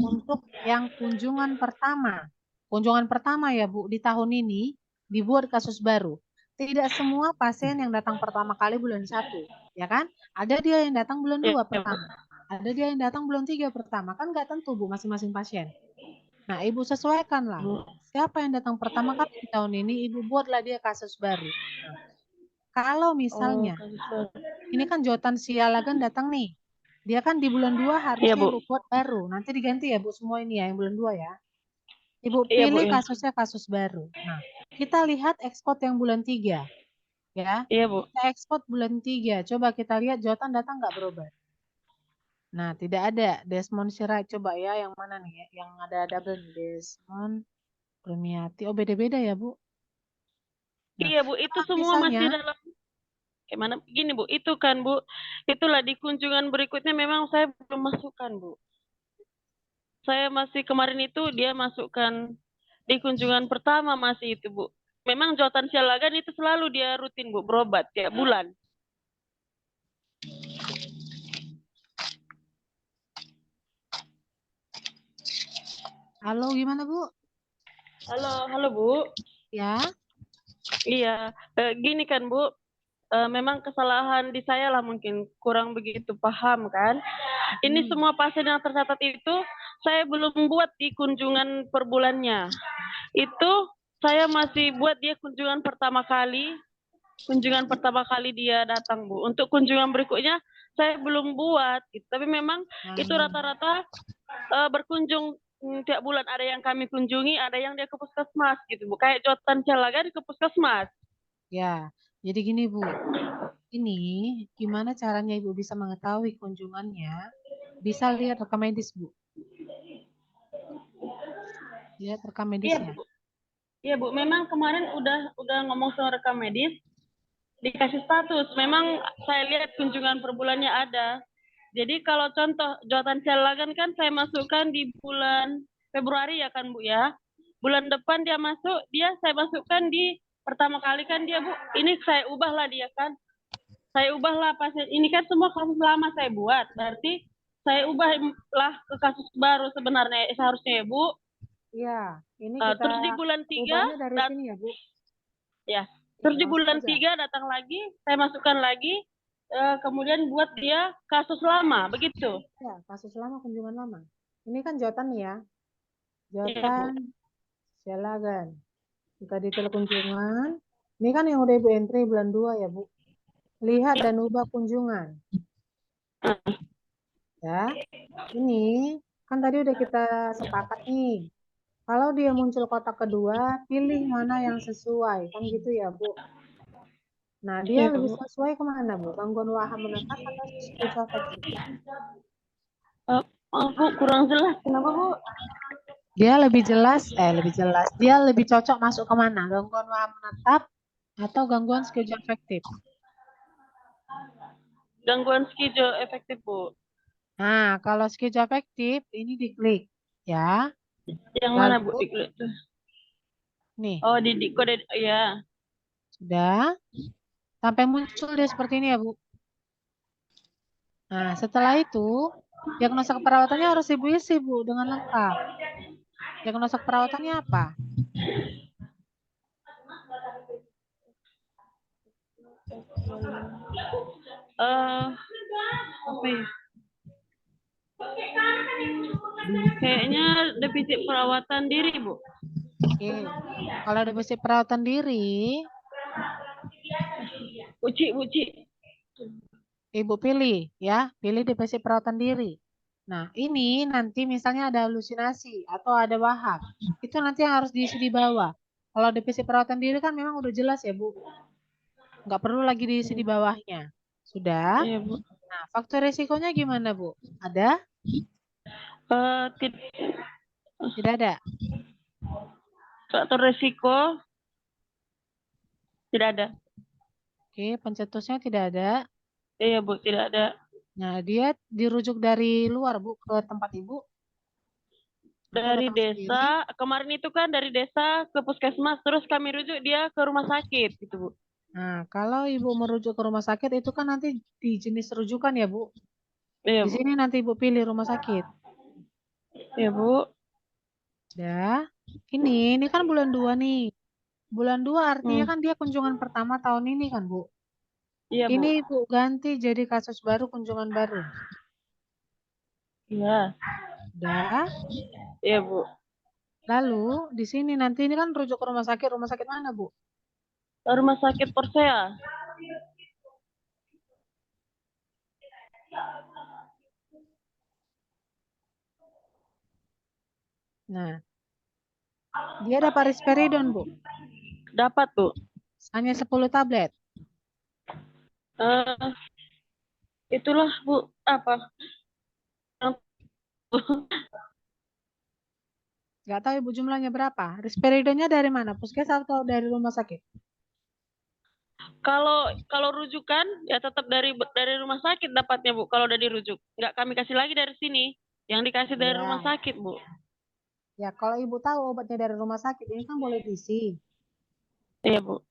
untuk yang kunjungan pertama ya Bu, di tahun ini dibuat kasus baru. Tidak semua pasien yang datang pertama kali bulan 1, ya kan? Ada dia yang datang bulan 2 Iya, Bu. pertama. Ada dia yang datang bulan 3 pertama. Kan nggak tentu Bu masing-masing pasien. Nah, Ibu sesuaikanlah. Siapa yang datang pertama kali di tahun ini, Ibu buatlah dia kasus baru. Nah, kalau misalnya, kasus baru. ini kan Jotan Sialagan datang nih. Dia kan di bulan 2 harusnya Bu. Ibu buat baru. Nanti diganti ya Bu semua ini ya yang bulan 2 ya. Ibu Iya, Bu pilih ya. kasusnya kasus baru. Nah, kita lihat ekspor yang bulan 3. Ya. Iya Bu. Kita ekspor bulan 3. Coba kita lihat Jotan datang nggak berobat. Nah, tidak ada. Desmond Sirait. Coba ya yang mana nih ya? Yang ada double nih. Desmond Premiati. Oh, beda-beda ya Bu. Nah, Iya Bu, itu semua masih dalam gimana? Gini Bu, itu kan Bu, itulah di kunjungan berikutnya memang saya belum masukkan Bu. Saya masih kemarin itu dia masukkan di kunjungan pertama masih itu Bu. Memang Jotan Sialagan itu selalu dia rutin Bu, berobat tiap bulan. Halo, gimana Bu? Halo Bu. Ya. Iya, gini kan Bu, memang kesalahan di saya lah mungkin kurang begitu paham kan. Ini semua pasien yang tercatat itu saya belum buat di kunjungan per bulannya. Itu saya masih buat dia kunjungan pertama kali dia datang Bu. Untuk kunjungan berikutnya saya belum buat gitu. Tapi memang itu rata-rata berkunjung tiap bulan, ada yang kami kunjungi, ada yang dia ke puskesmas gitu Bu. Kayak Jotan Sialagan ke puskesmas. Ya, jadi gini Bu. Ini gimana caranya Ibu bisa mengetahui kunjungannya? Bisa lihat rekam medis Bu. Lihat rekam medisnya. Iya Bu, memang kemarin udah ngomong soal rekam medis, dikasih status. Memang saya lihat kunjungan per bulannya ada. Jadi kalau contoh Jotan Sialagan kan saya masukkan di bulan Februari ya kan Bu ya. Bulan depan dia masuk, saya masukkan di pertama kali kan dia Bu. Ini saya ubahlah dia kan. Saya ubahlah pasien. Ini kan semua kasus lama saya buat. Berarti saya ubahlah ke kasus baru sebenarnya seharusnya ya Bu. Iya, ini kita terus di bulan 3 dari sini ya Bu. Ya. Terus di bulan 3 datang lagi, saya masukkan lagi, kemudian buat dia kasus lama, begitu? Ya, kasus lama, kunjungan lama. Ini kan Jotan ya. Jotan Sialagan. Kita detail kunjungan. Ini kan yang udah Ibu entry bulan 2 ya Bu. Lihat dan ubah kunjungan. Ya. Ini kan tadi udah kita sepakat nih. Kalau dia muncul kotak kedua, pilih mana yang sesuai. Kan gitu ya Bu. Nah, dia lebih sesuai kemana Bu? Gangguan waham menetap atau schizofrenia? Bu, kurang jelas. Kenapa Bu? Dia lebih jelas. Dia lebih cocok masuk kemana? Gangguan waham menetap atau gangguan skizoafektif? Gangguan skizoafektif Bu. Nah, kalau skizoafektif ini diklik ya. Yang mana Bu diklik tuh? Nih. Oh, di kode ya. Sudah. Sampai muncul dia seperti ini ya Bu. Nah, setelah itu Diagnosa keperawatannya harus Ibu isi, Bu, dengan lengkap. Diagnosa keperawatannya apa? Apa ya? Kayaknya defisit perawatan diri, Bu. Oke. Kalau defisit perawatan diri, Uci. Ibu pilih ya, pilih defisit perawatan diri. Nah, ini nanti misalnya ada halusinasi atau ada waham. Itu nanti yang harus diisi di bawah. Kalau defisit perawatan diri kan memang udah jelas ya, Bu. Nggak perlu lagi diisi di bawahnya. Sudah? Iya, Bu. Nah, faktor resikonya gimana, Bu? Ada? Tidak ada. Faktor resiko tidak ada. Oke, pencetusnya tidak ada. Iya, Bu, tidak ada. Nah, dia dirujuk dari luar, Bu, ke tempat Ibu. Atau Dari datang desa, sendiri? kemarin itu kan dari desa ke puskesmas, terus kami rujuk dia ke rumah sakit, gitu, Bu. Nah, kalau Ibu merujuk ke rumah sakit itu kan nanti di jenis rujukan ya, Bu. Iya, Di Bu. sini nanti Ibu pilih rumah sakit. Iya, Bu. Dah. Ini kan bulan 2 nih. Bulan 2 artinya kan dia kunjungan pertama tahun ini kan, Bu. Iya, Bu. Ini Ibu ganti jadi kasus baru, kunjungan baru. Iya. Dah. Iya, Bu. Lalu di sini nanti ini kan rujuk ke rumah sakit mana, Bu? Rumah sakit Persea. Nah, dia dapat risperidon, Bu. Dapat, Bu. Hanya 10 tablet. Itulah, Bu. Apa? Nggak tahu Ibu jumlahnya berapa. Risperidonnya dari mana? Puskes atau dari rumah sakit? Kalau rujukan ya tetap dari rumah sakit dapatnya, Bu. Kalau udah dirujuk, nggak kami kasih lagi dari sini. Yang dikasih dari rumah Ya. sakit, Bu. Ya, kalau Ibu tahu obatnya dari rumah sakit, ini kan boleh diisi. Iya, Bu.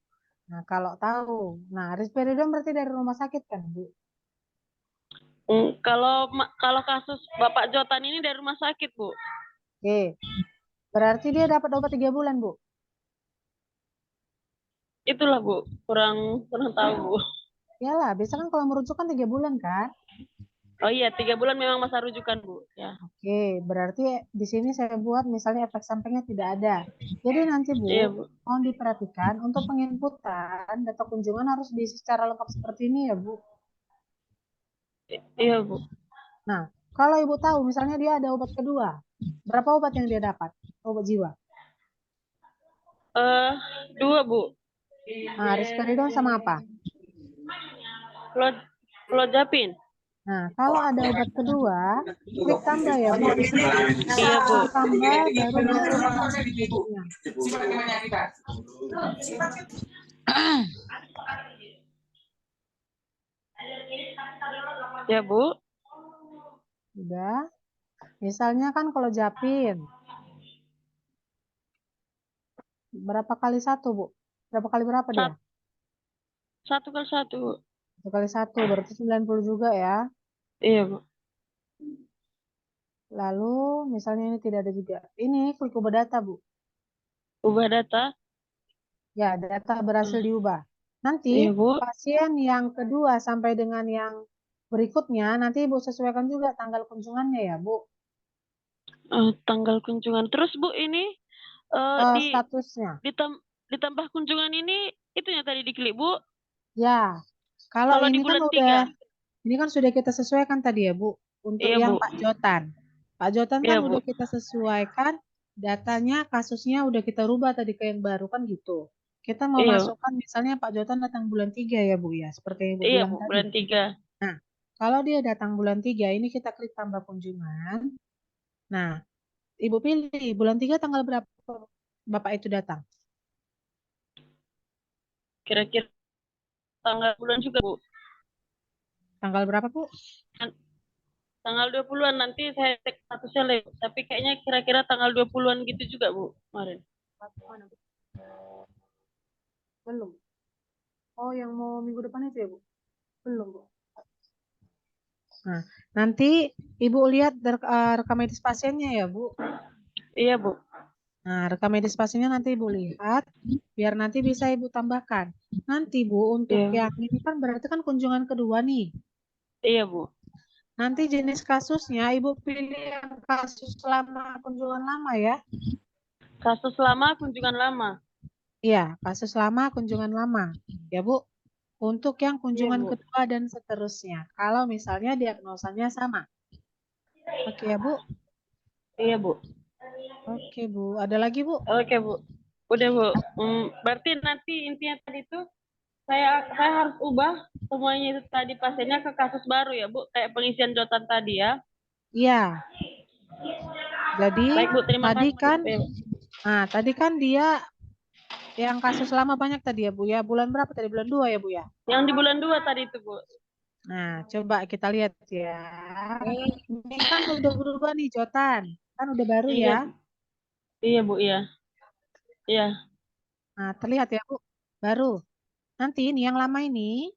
Nah, kalau tahu. Nah, risperidon berarti dari rumah sakit kan, Bu? Kalau kasus Bapak Jotan ini dari rumah sakit, Bu. Oke. Berarti dia dapat obat 3 bulan, Bu? Itulah, Bu. Kurang tahu, Bu. Iyalah, biasa kan kalau merujuk kan 3 bulan kan? Oh iya, 3 bulan memang masa rujukan, Bu. Ya. Oke, berarti di sini saya buat misalnya efek sampingnya tidak ada. Jadi nanti Iya, Bu, Bu. mohon diperhatikan untuk penginputan data kunjungan harus diisi secara lengkap seperti ini ya, Bu. Iya, Bu. Nah, kalau Ibu tahu misalnya dia ada obat kedua, berapa obat yang dia dapat? Obat jiwa. 2, Bu. Nah, risperidon sama apa? Klozapin. Nah, kalau ada obat kedua, klik tambah ya, Bu. Iya, Bu. Tambah baru dimasukkan ibunya. Ya, Bu. Udah. Misalnya kan kalau Japin, berapa kali 1, Bu? Berapa kali berapa dia? 1 kali 1, Bu. 1 kali 1, berarti 90 juga ya. Iya, Bu. Lalu misalnya ini tidak ada juga. Ini klik ubah data, Bu. Ubah data. Ya, data berhasil diubah. Nanti Iya, Bu. pasien yang kedua sampai dengan yang berikutnya, nanti Ibu sesuaikan juga tanggal kunjungannya ya, Bu. Tanggal kunjungan. Terus, Bu, ini Statusnya. ditambah kunjungan ini, itu yang tadi diklik, Bu. Ya, kalau Kalau di ini kan bulan udah, 3. ini kan sudah kita sesuaikan tadi ya, Bu. Untuk Iya, yang Bu. Pak Jotan. Pak Jotan kan Iya, Bu. udah kita sesuaikan, datanya, kasusnya udah kita rubah tadi ke yang baru kan gitu. Kita mau Iya. masukkan misalnya Pak Jotan datang bulan 3 ya, Bu ya, seperti yang Ibu Iya, bilang Bu, tadi. bulan 3. Nah, kalau dia datang bulan 3, ini kita klik tambah kunjungan. Nah, Ibu pilih bulan 3 tanggal berapa Bapak itu datang? Kira-kira tanggal bulan juga, Bu. Tanggal berapa, Bu? Tanggal 20-an nanti saya cek statusnya lagi. Tapi kayaknya kira-kira tanggal 20-an gitu juga, Bu, kemarin. Belum. Oh, yang mau minggu depan itu ya, Bu? Belum, Bu. Nah, nanti Ibu lihat rekam medis pasiennya ya, Bu. Iya, Bu. Nah, rekam medis pasiennya nanti Ibu lihat, biar nanti bisa Ibu tambahkan. Nanti Bu, untuk Iya. yang ini kan berarti kan kunjungan kedua nih. Iya, Bu. Nanti jenis kasusnya Ibu pilih yang kasus lama, kunjungan lama ya. Kasus lama, kunjungan lama. Iya, kasus lama, kunjungan lama. Ya, Bu. Untuk yang Iya, kunjungan Bu. kedua dan seterusnya. Kalau misalnya diagnosanya sama. Oke ya, Bu? Iya, Bu. Oke, Bu. Ada lagi, Bu? Oke, Bu. Udah, Bu. Berarti nanti intinya tadi itu saya harus ubah semuanya itu tadi pasiennya ke kasus baru ya, Bu. Kayak pengisian jotan tadi ya. Iya. Jadi, Baik, Bu. Terima tadi kasih. kan, tadi kan dia yang kasus lama banyak tadi ya, Bu ya. Bulan berapa tadi? Bulan 2 ya, Bu ya? Yang di bulan 2 tadi itu, Bu. Nah, coba kita lihat ya. Ini kan udah berubah nih, Jotan. Kan udah baru Iya. ya. Iya, Bu. Iya. Iya. Nah, terlihat ya, Bu. Baru. Nanti ini yang lama ini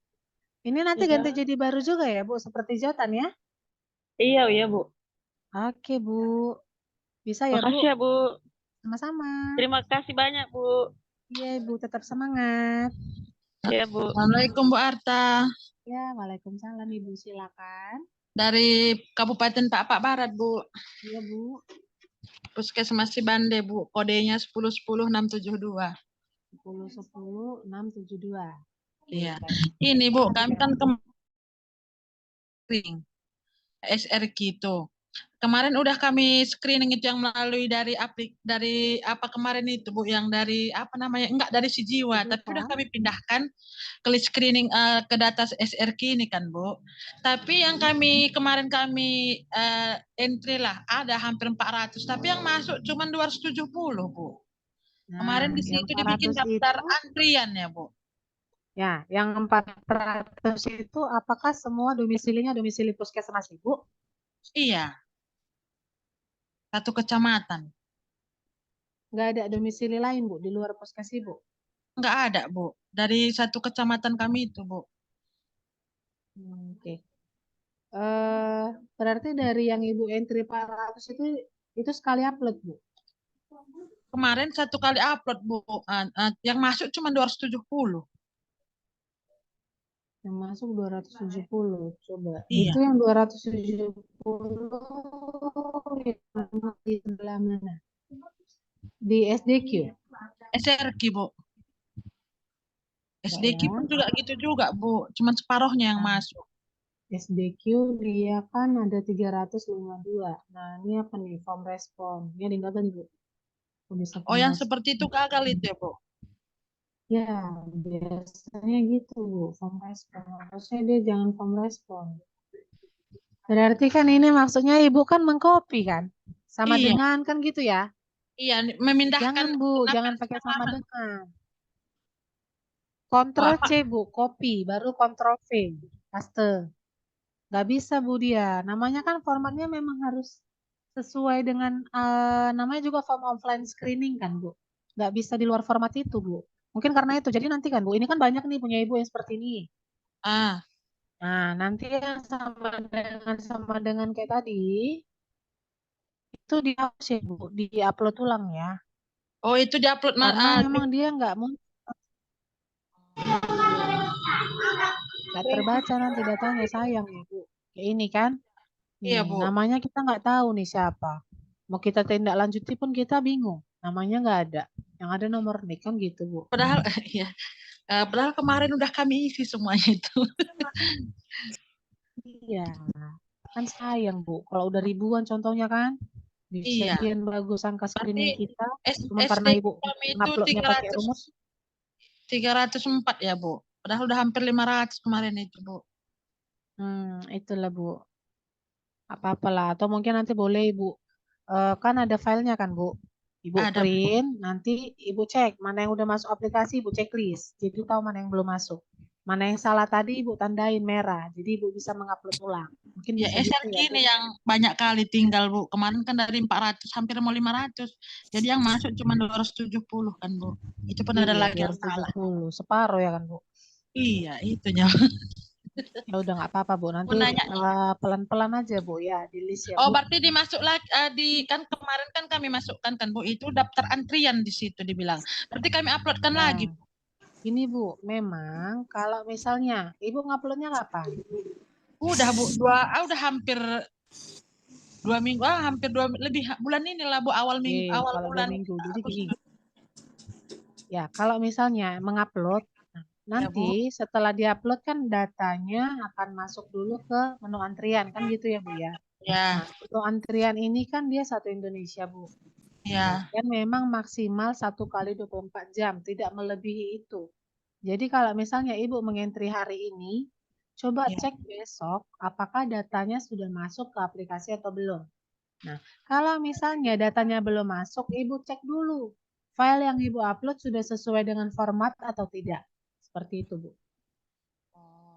nanti Iya. ganti jadi baru juga ya, Bu. Seperti Jotan ya. Iya, iya, Bu. Oke, Bu. Bisa ya, Bu? Makasih ya, Bu. Sama-sama. Terima kasih banyak, Bu. Iya, Ibu. Tetap semangat. Iya, Bu. Assalamualaikum Bu Arta. Ya, Waalaikumsalam, Ibu. Silakan. Dari Kabupaten Pak Barat, Bu. Iya, Bu. Puskesmas Cibande, Bu. Kodenya 1010672. 1010672. Iya. Ini, Bu, kami kan kemarin SRQ itu. Kemarin udah kami screening itu yang melalui dari apa kemarin itu, Bu, yang dari apa namanya? Enggak dari si jiwa, tapi udah kami pindahkan ke list screening ke data SRQ ini kan, Bu. Tapi yang kemarin kami entry lah ada hampir 400, tapi yang masuk cuma 270, Bu. Kemarin di situ dibikin daftar antrian ya, Bu. Ya, yang 400 itu apakah semua domisilinya domisili puskesmas, Ibu? Iya. Satu kecamatan. Nggak ada domisili lain, Bu, di luar puskes Ibu? Nggak ada, Bu. Dari satu kecamatan kami itu, Bu. Oke. Berarti dari yang Ibu entry 400 itu sekali upload, Bu? Kemarin satu kali upload, Bu. Yang masuk cuma 270. Yang masuk 270. Coba. Iya. Itu yang 270 di sebelah mana? Di SDQ? SRQ, Bu. SDQ pun juga gitu juga, Bu. Cuma separuhnya yang masuk. SDQ dia kan ada 352. Nah, ini apa nih? Form respon. Ini ada yang gagal nih, Bu. Oh, yang seperti itu gagal itu ya, Bu? Ya, biasanya gitu, Bu. Form respon. Harusnya dia jangan form respon. Berarti kan ini maksudnya Ibu kan mengcopy kan? Sama dengan kan gitu ya? Iya, memindahkan. Jangan, Bu. Jangan pakai sama dengan. Ctrl C, Bu. Copy. Baru Ctrl V. Paste. Nggak bisa, Bu, dia. Namanya kan formatnya memang harus sesuai dengan, namanya juga form offline screening kan, Bu. Nggak bisa di luar format itu, Bu. Mungkin karena itu. Jadi nanti kan, Bu, ini kan banyak nih punya Ibu yang seperti ini. Nah, nanti yang sama dengan kayak tadi, itu dihapus ya, Bu. Di-upload ulang ya. Oh, itu di-upload. Karena memang dia nggak terbaca nanti datanya, sayang ya, Bu. Kayak ini kan. Iya, Bu. Namanya kita nggak tahu nih siapa. Mau kita tindak lanjuti pun kita bingung. Namanya nggak ada. Yang ada nomor nik kan gitu, Bu. Padahal ya. Padahal kemarin udah kami isi semuanya itu. Iya. Kan sayang, Bu. Kalau udah ribuan contohnya kan. Iya. Sekian bagus angka screening kita. Cuma SD karena Ibu kami itu uploadnya pakai rumus. 304 ya, Bu. Padahal udah hampir 500 kemarin itu, Bu. Itulah, Bu. Apa-apalah. Atau mungkin nanti boleh Ibu. Kan ada filenya kan, Bu. Ibu print, nanti Ibu cek mana yang udah masuk aplikasi, Ibu checklist. Jadi tahu mana yang belum masuk. Mana yang salah tadi Ibu tandain merah. Jadi Ibu bisa mengupload ulang. Mungkin Ya, bisa SRQ gitu ya, ini yang banyak kali tinggal, Bu. Kemarin kan dari 400 hampir mau 500. Jadi yang masuk cuma 270 kan, Bu. Itu pun ada lagi yang salah. 270. Separuh ya kan, Bu? Iya, itunya. Ya udah nggak apa-apa Bu, nanti Mau nanya. pelan-pelan aja Bu ya di list ya Oh, Bu. berarti dimasuk lagi di kan kemarin kan kami masukkan kan Bu, itu daftar antrian di situ dibilang. Berarti kami uploadkan lagi. Nah, ini Bu, memang kalau misalnya Ibu nguploadnya kapan? Udah Bu, udah hampir 2 minggu, hampir lebih bulan ini lah Bu, awal Kalau 2 bulan minggu, jadi gini. Agustus. Ya, kalau misalnya mengupload, Ya Bu. nanti setelah diupload kan datanya akan masuk dulu ke menu antrian, kan gitu ya Bu ya? Ya, Nah, menu antrian ini kan dia satu Indonesia Bu. ya. Dan memang maksimal 1 kali 24 jam, tidak melebihi itu. Jadi kalau misalnya Ibu mengentri hari ini, coba Ya. cek besok apakah datanya sudah masuk ke aplikasi atau belum. Nah, kalau misalnya datanya belum masuk, Ibu cek dulu. File yang Ibu upload sudah sesuai dengan format atau tidak. Seperti itu, Bu.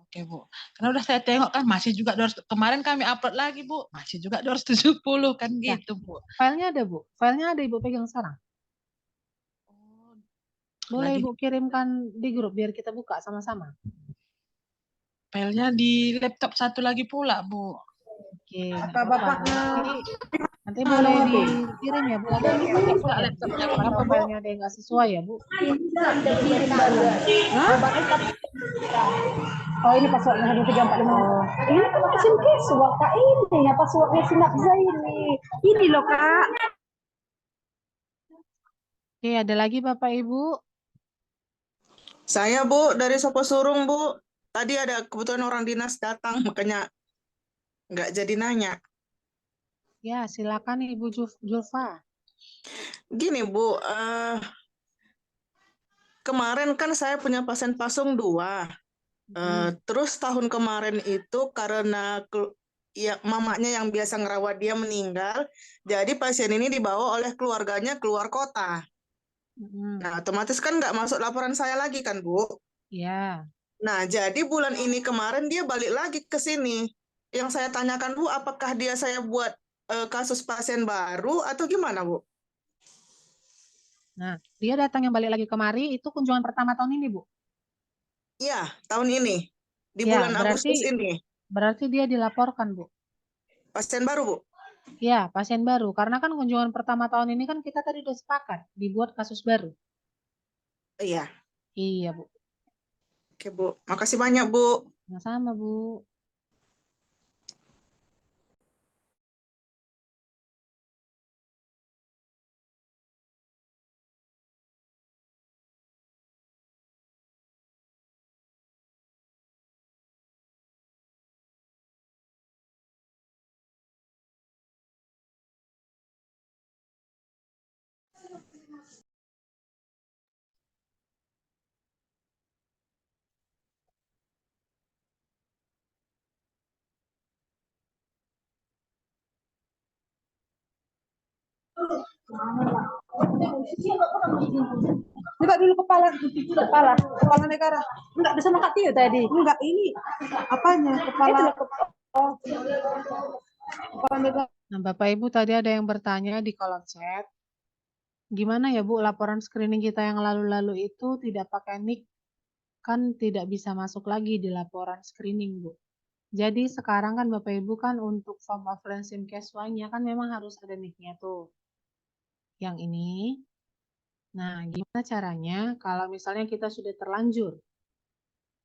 Oke Bu, karena udah saya tengok kan masih juga 200, kemarin kami upload lagi Bu, masih juga 270 kan Ya, gitu Bu. filenya ada, Bu. Filenya ada Ibu pegang sekarang. Boleh Lagi Ibu kirimkan di grup biar kita buka sama-sama. filenya di laptop satu lagi pula Bu. Oke, nggak Apa apa-apa. bapaknya Nanti boleh dikirim ya, Bu. Buka laptop Siapa apa tahu Bu? filenya ada yang nggak sesuai ya, Bu. Oh ini passwordnya hanya 345. Ini kan mesin casual kak, ini ya passwordnya Sinapza ini. Ini loh kak. Oke, ada lagi Bapak Ibu? Saya Bu dari Sopo Surung Bu. Tadi ada kebetulan orang dinas datang makanya nggak jadi nanya. Ya, silakan Ibu Julfa. Gini Bu, kemarin kan saya punya pasien pasung 2. Terus tahun kemarin itu karena ya mamanya yang biasa ngerawat dia meninggal, jadi pasien ini dibawa oleh keluarganya keluar kota. Nah, otomatis kan nggak masuk laporan saya lagi kan, Bu? Ya. Nah, jadi bulan ini kemarin dia balik lagi ke sini. Yang saya tanyakan, Bu, apakah dia saya buat kasus pasien baru atau gimana, Bu? Nah, dia datang yang balik lagi kemari itu kunjungan pertama tahun ini, Bu? Iya, tahun ini. Di Ya, bulan Agustus ini. Berarti dia dilaporkan, Bu. Pasien baru, Bu? Ya, pasien baru. Karena kan kunjungan pertama tahun ini kan kita tadi udah sepakat dibuat kasus baru. Iya. Iya, Bu. Oke, Bu. Makasih banyak, Bu. Sama-sama, Bu. Coba dulu kepala negara. Enggak bisa makan Tio tadi. Enggak, ini apanya? Kepala negara. Nah, Bapak Ibu tadi ada yang bertanya di kolom chat. Gimana ya, Bu, laporan screening kita yang lalu-lalu itu tidak pakai nick, kan tidak bisa masuk lagi di laporan screening, Bu. Jadi sekarang kan Bapak Ibu kan untuk form offline SIM case Y-nya kan memang harus ada nick-nya tuh. Yang ini. Nah, gimana caranya kalau misalnya kita sudah terlanjur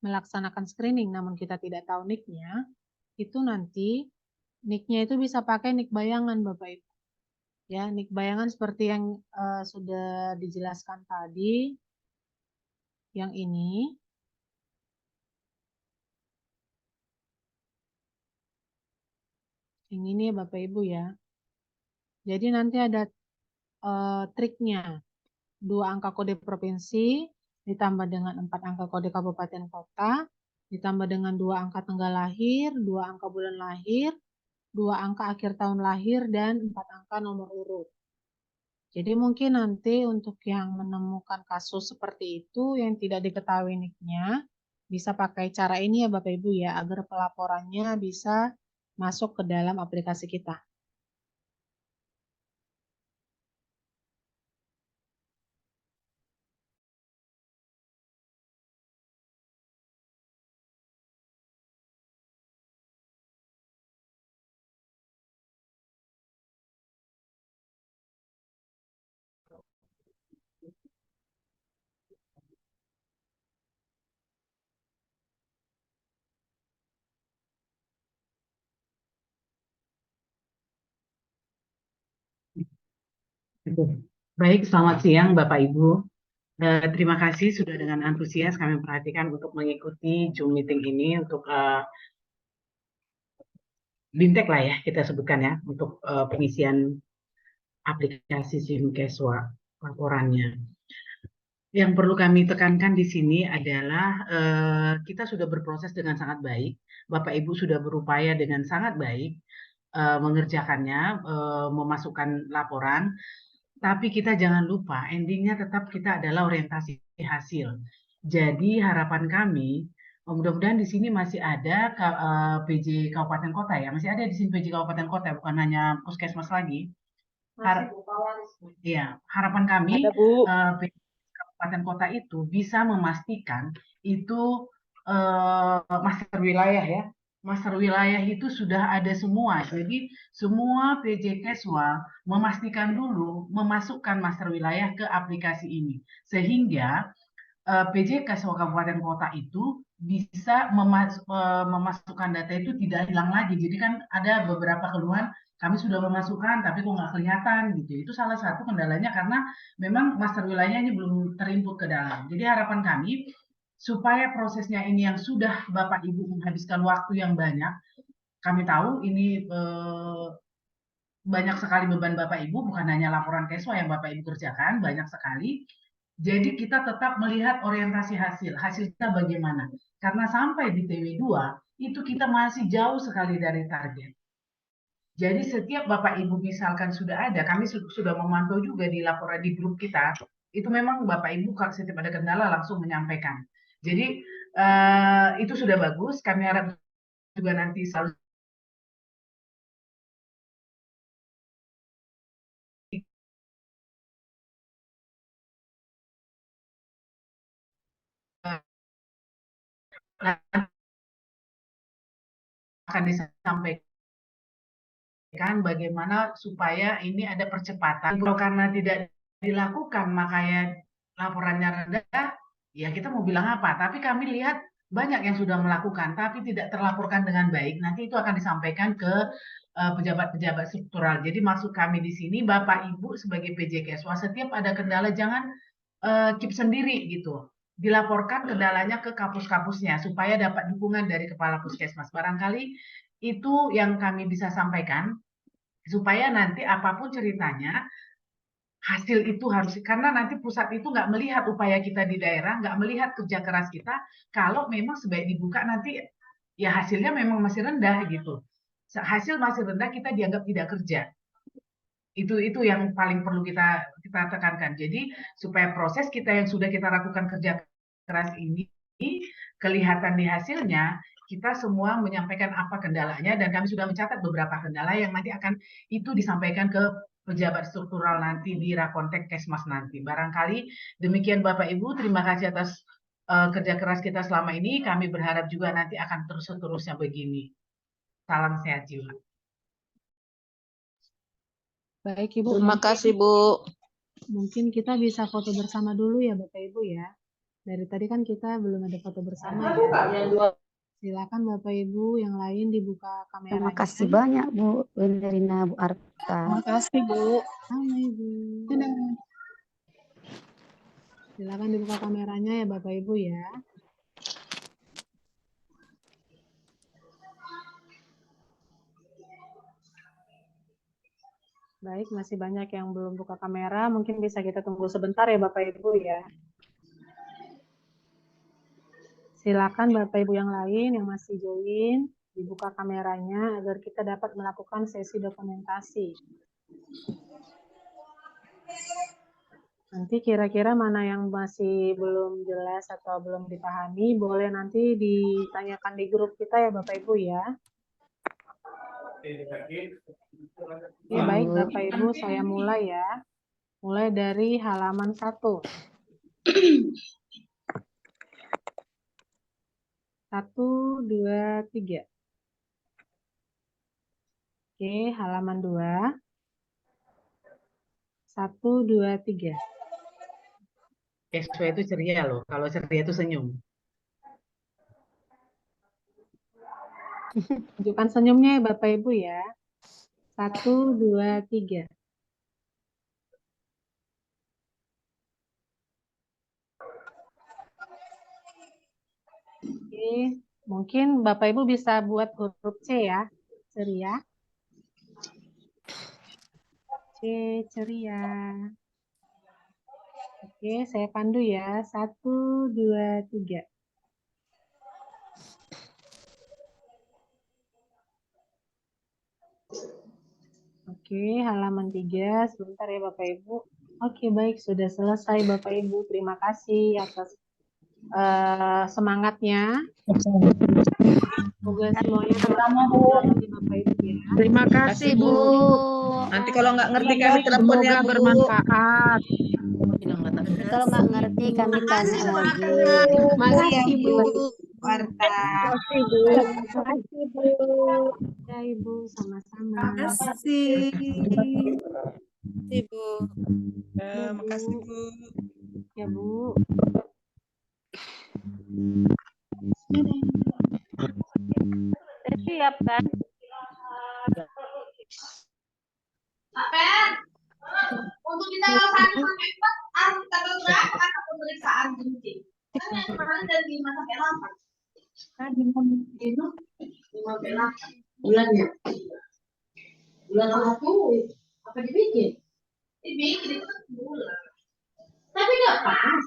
melaksanakan screening namun kita tidak tahu nick-nya, itu nanti nick-nya itu bisa pakai nick bayangan Bapak Ibu. Ya, nick bayangan seperti yang sudah dijelaskan tadi. Yang ini. Yang ini ya Bapak Ibu ya. Jadi nanti ada triknya. 2 angka kode provinsi ditambah dengan 4 angka kode kabupaten kota, ditambah dengan 2 angka tanggal lahir, 2 angka bulan lahir, 2 angka akhir tahun lahir, dan 4 angka nomor urut. Jadi mungkin nanti untuk yang menemukan kasus seperti itu yang tidak diketahui nicknya, bisa pakai cara ini ya Bapak Ibu ya, agar pelaporannya bisa masuk ke dalam aplikasi kita. Oke. Baik, selamat siang Bapak Ibu. Terima kasih sudah dengan antusias kami perhatikan untuk mengikuti Zoom meeting ini untuk Bintek lah ya kita sebutkan ya untuk pengisian aplikasi Simkeswa laporannya. Yang perlu kami tekankan di sini adalah kita sudah berproses dengan sangat baik. Bapak Ibu sudah berupaya dengan sangat baik mengerjakannya, memasukkan laporan. Tapi kita jangan lupa, endingnya tetap kita adalah orientasi hasil. Jadi harapan kami, mudah-mudahan di sini masih ada PJ Kabupaten Kota ya, masih ada di sini PJ Kabupaten Kota, bukan hanya puskesmas lagi. Iya, harapan kami Ada, Bu. PJ Kabupaten Kota itu bisa memastikan itu master wilayah ya. Master wilayah itu sudah ada semua. Jadi semua PJ Keswa memastikan dulu memasukkan master wilayah ke aplikasi ini. Sehingga PJ Keswa Kabupaten Kota itu bisa memasukkan data itu tidak hilang lagi. Jadi kan ada beberapa keluhan kami sudah memasukkan tapi kok nggak kelihatan gitu. Itu salah satu kendalanya karena memang master wilayahnya ini belum terinput ke dalam. Jadi harapan kami supaya prosesnya ini yang sudah Bapak Ibu menghabiskan waktu yang banyak, kami tahu ini banyak sekali beban Bapak Ibu, bukan hanya laporan Keswa yang Bapak Ibu kerjakan, banyak sekali. Jadi kita tetap melihat orientasi hasil, hasilnya bagaimana. Karena sampai di TW2, itu kita masih jauh sekali dari target. Jadi setiap Bapak Ibu misalkan sudah ada, kami sudah memantau juga di laporan di grup kita, itu memang Bapak Ibu kalau setiap ada kendala langsung menyampaikan. Jadi itu sudah bagus, kami harap juga nanti selalu akan disampaikan bagaimana supaya ini ada percepatan. Kalau karena tidak dilakukan makanya laporannya rendah, ya kita mau bilang apa? Tapi kami lihat banyak yang sudah melakukan, tapi tidak terlaporkan dengan baik. Nanti itu akan disampaikan ke pejabat-pejabat struktural. Jadi maksud kami di sini, Bapak Ibu sebagai PJ Keswa, setiap ada kendala jangan keep sendiri gitu. Dilaporkan kendalanya ke kapus-kapusnya supaya dapat dukungan dari kepala puskesmas. Barangkali itu yang kami bisa sampaikan supaya nanti apapun ceritanya hasil itu harus karena nanti pusat itu nggak melihat upaya kita di daerah, nggak melihat kerja keras kita. Kalau memang sebaik dibuka nanti ya hasilnya memang masih rendah gitu. Hasil masih rendah kita dianggap tidak kerja. Itu yang paling perlu kita tekankan. Jadi supaya proses kita yang sudah kita lakukan kerja keras ini kelihatan di hasilnya, kita semua menyampaikan apa kendalanya dan kami sudah mencatat beberapa kendala yang nanti akan itu disampaikan ke pejabat struktural nanti di Rakontek Kesmas nanti. Barangkali demikian Bapak Ibu, terima kasih atas kerja keras kita selama ini. Kami berharap juga nanti akan terus-terusnya begini. Salam sehat jiwa. Baik Ibu, Terima kasih Bu. mungkin kita bisa foto bersama dulu ya Bapak Ibu ya. Dari tadi kan kita belum ada foto bersama ya. Silakan Bapak Ibu yang lain dibuka kameranya. Terima kasih banyak Bu Wenderina, Bu Arta. Terima kasih Bu. Sama Ibu. Silakan dibuka kameranya ya Bapak Ibu ya. Baik, masih banyak yang belum buka kamera. Mungkin bisa kita tunggu sebentar ya Bapak Ibu ya. Silakan Bapak Ibu yang lain yang masih join, dibuka kameranya agar kita dapat melakukan sesi dokumentasi. Nanti kira-kira mana yang masih belum jelas atau belum dipahami, boleh nanti ditanyakan di grup kita ya Bapak Ibu ya. Oke, baik Bapak Ibu, saya mulai ya. Mulai dari halaman 1. 1, 2, 3. Oke, halaman 2. 1, 2, 3. Keswa itu ceria loh. Kalau ceria itu senyum. Tunjukkan senyumnya ya Bapak Ibu ya. 1, 2, 3. Oke, mungkin Bapak Ibu bisa buat huruf C ya, ceria. C, ceria. Oke, saya pandu ya. 1, 2, 3. Oke, halaman 3. Sebentar ya Bapak Ibu. Oke, baik. Sudah selesai Bapak Ibu. Terima kasih atas semangatnya. Semoga semuanya teman-teman mengerti Bapak Ibu ya. Terima kasih, Bu. Nanti kalau nggak ngerti Semoga kami telepon ya, Bu. bermanfaat. Kalau nggak ngerti kami tanya lagi. Makasih Bu. Terima kasih, Bu. Terima kasih, Bu. Ya Ibu, sama-sama. Makasih. Bu. Makasih, Bu. Ya Bu. Siap kan? Untuk kita kalau satu sampai 4 harus tanggal berapa kan pemeriksaan kencing? Kan yang kemarin dari 5 sampai 8. Kan 5 sampai 8 bulannya. Bulan 1 apa dibikin? Dibikin itu kan bulan. Tapi nggak pas.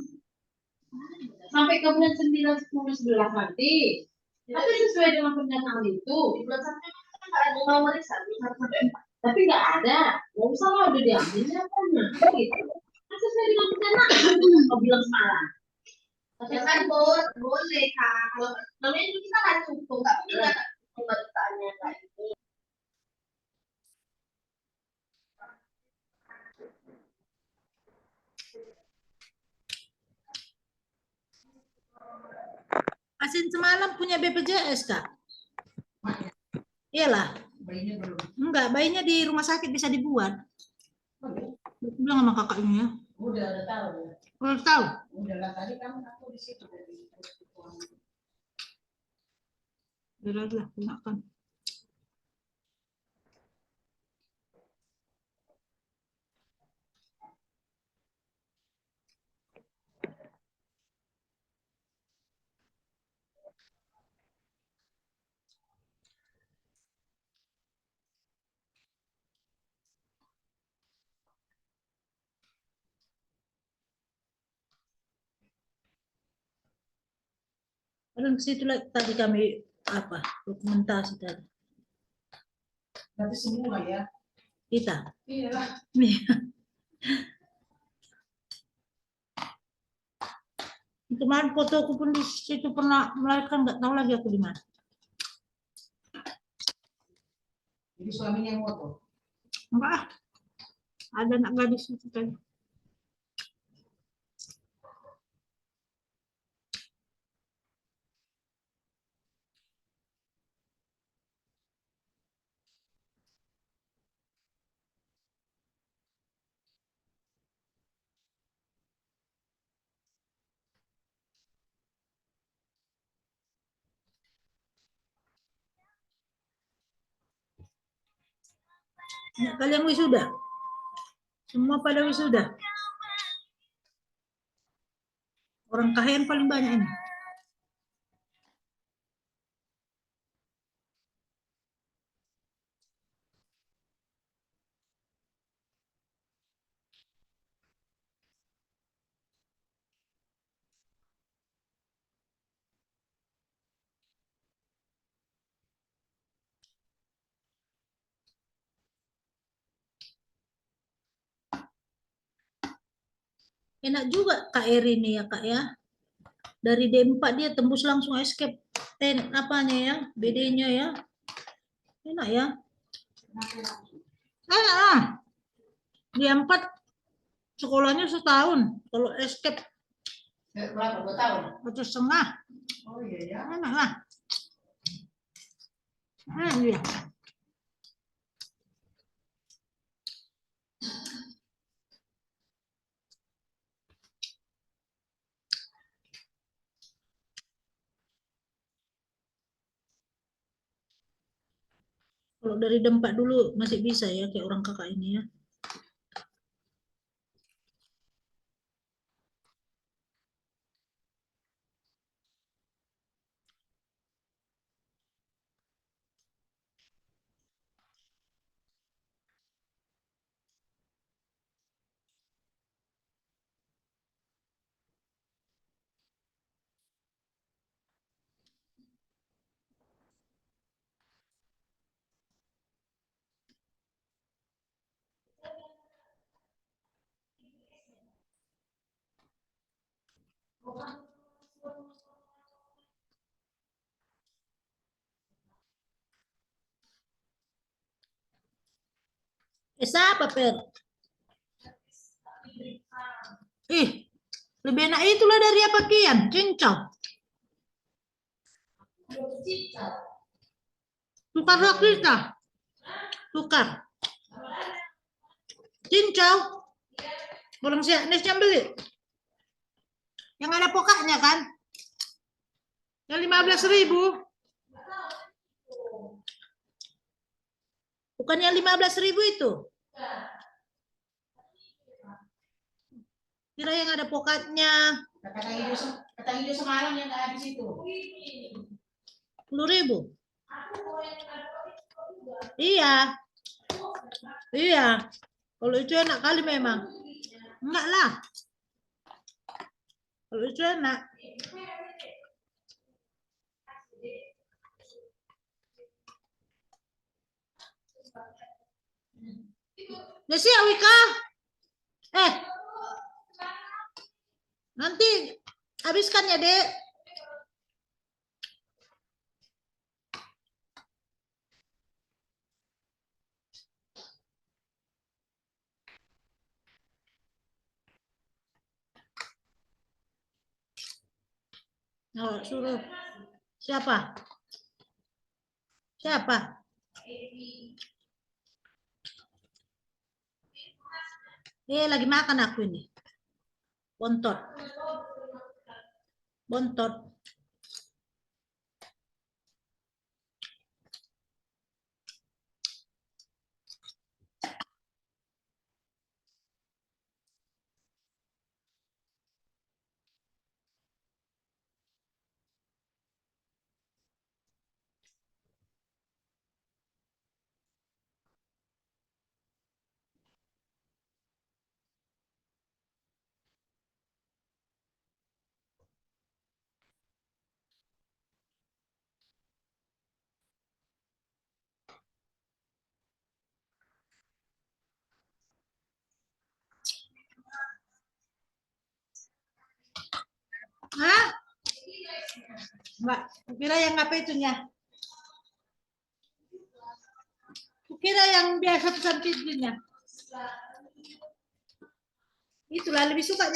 Sampai ke bulan 9, 10, 11 nanti. Tapi sesuai dengan pernyataan itu, di bulan 1 kita nggak ada mau meriksa, bulan 1 sampai 4. Tapi nggak ada, nggak usah lah udah diambilnya apa gitu. Kan sesuai dengan perencanaan, mau bilang semalam. Tapi kan boleh kak, kalau namanya itu kita nggak cukup, nggak punya pemeriksaannya kayak ini. Asin semalam punya BPJS kak? Iyalah. Enggak, bayinya di rumah sakit bisa dibuat. Bilang sama kakaknya ya. Udah tahu. Udah tahu. Udah lah tadi kamu aku di situ. Udah lah, gunakan. Dan ke situ tadi kami apa dokumentasi tadi. Berarti semua ya. Kita. Iya lah. Kemarin fotoku pun di situ pernah melahirkan, nggak tahu lagi aku di mana. Jadi suaminya yang foto? Enggak, ada anak gadis itu tadi. Ya, kalian wisuda? Semua pada wisuda? Orang KHN paling banyak ini. Enak juga Kak Eri ini ya Kak ya. Dari D4 dia tembus langsung escape. Apanya ya? BD-nya ya. Enak ya. Enak lah. D4 sekolahnya setahun. Kalau escape Berapa? 2 tahun? 1,5. Oh iya ya. Enak lah. Enak dia. Kalau dari D4 dulu masih bisa ya kayak orang kakak ini ya. Siapa Per? Ih, lebih enak itulah dari apa kian? Cincau. Tukar roh kita. Tukar. Cincau. Orang siap Nes yang beli. Yang ada pokaknya kan? Yang 15.000. Bukan yang 15.000 itu. Kira yang ada pokatnya. Kata hijau semalam yang nggak habis itu. 10.000. Iya. Iya. Kalau itu enak kali memang. Enggak lah. Kalau itu enak. Desi Awika. Nanti habiskan ya, Dek. Oh, suruh. Siapa? Siapa? Lagi makan aku ini. Bontot. Bontot. Hah? Mbak, kira yang apa itunya? Kira yang biasa pesan pintunya. Itulah lebih suka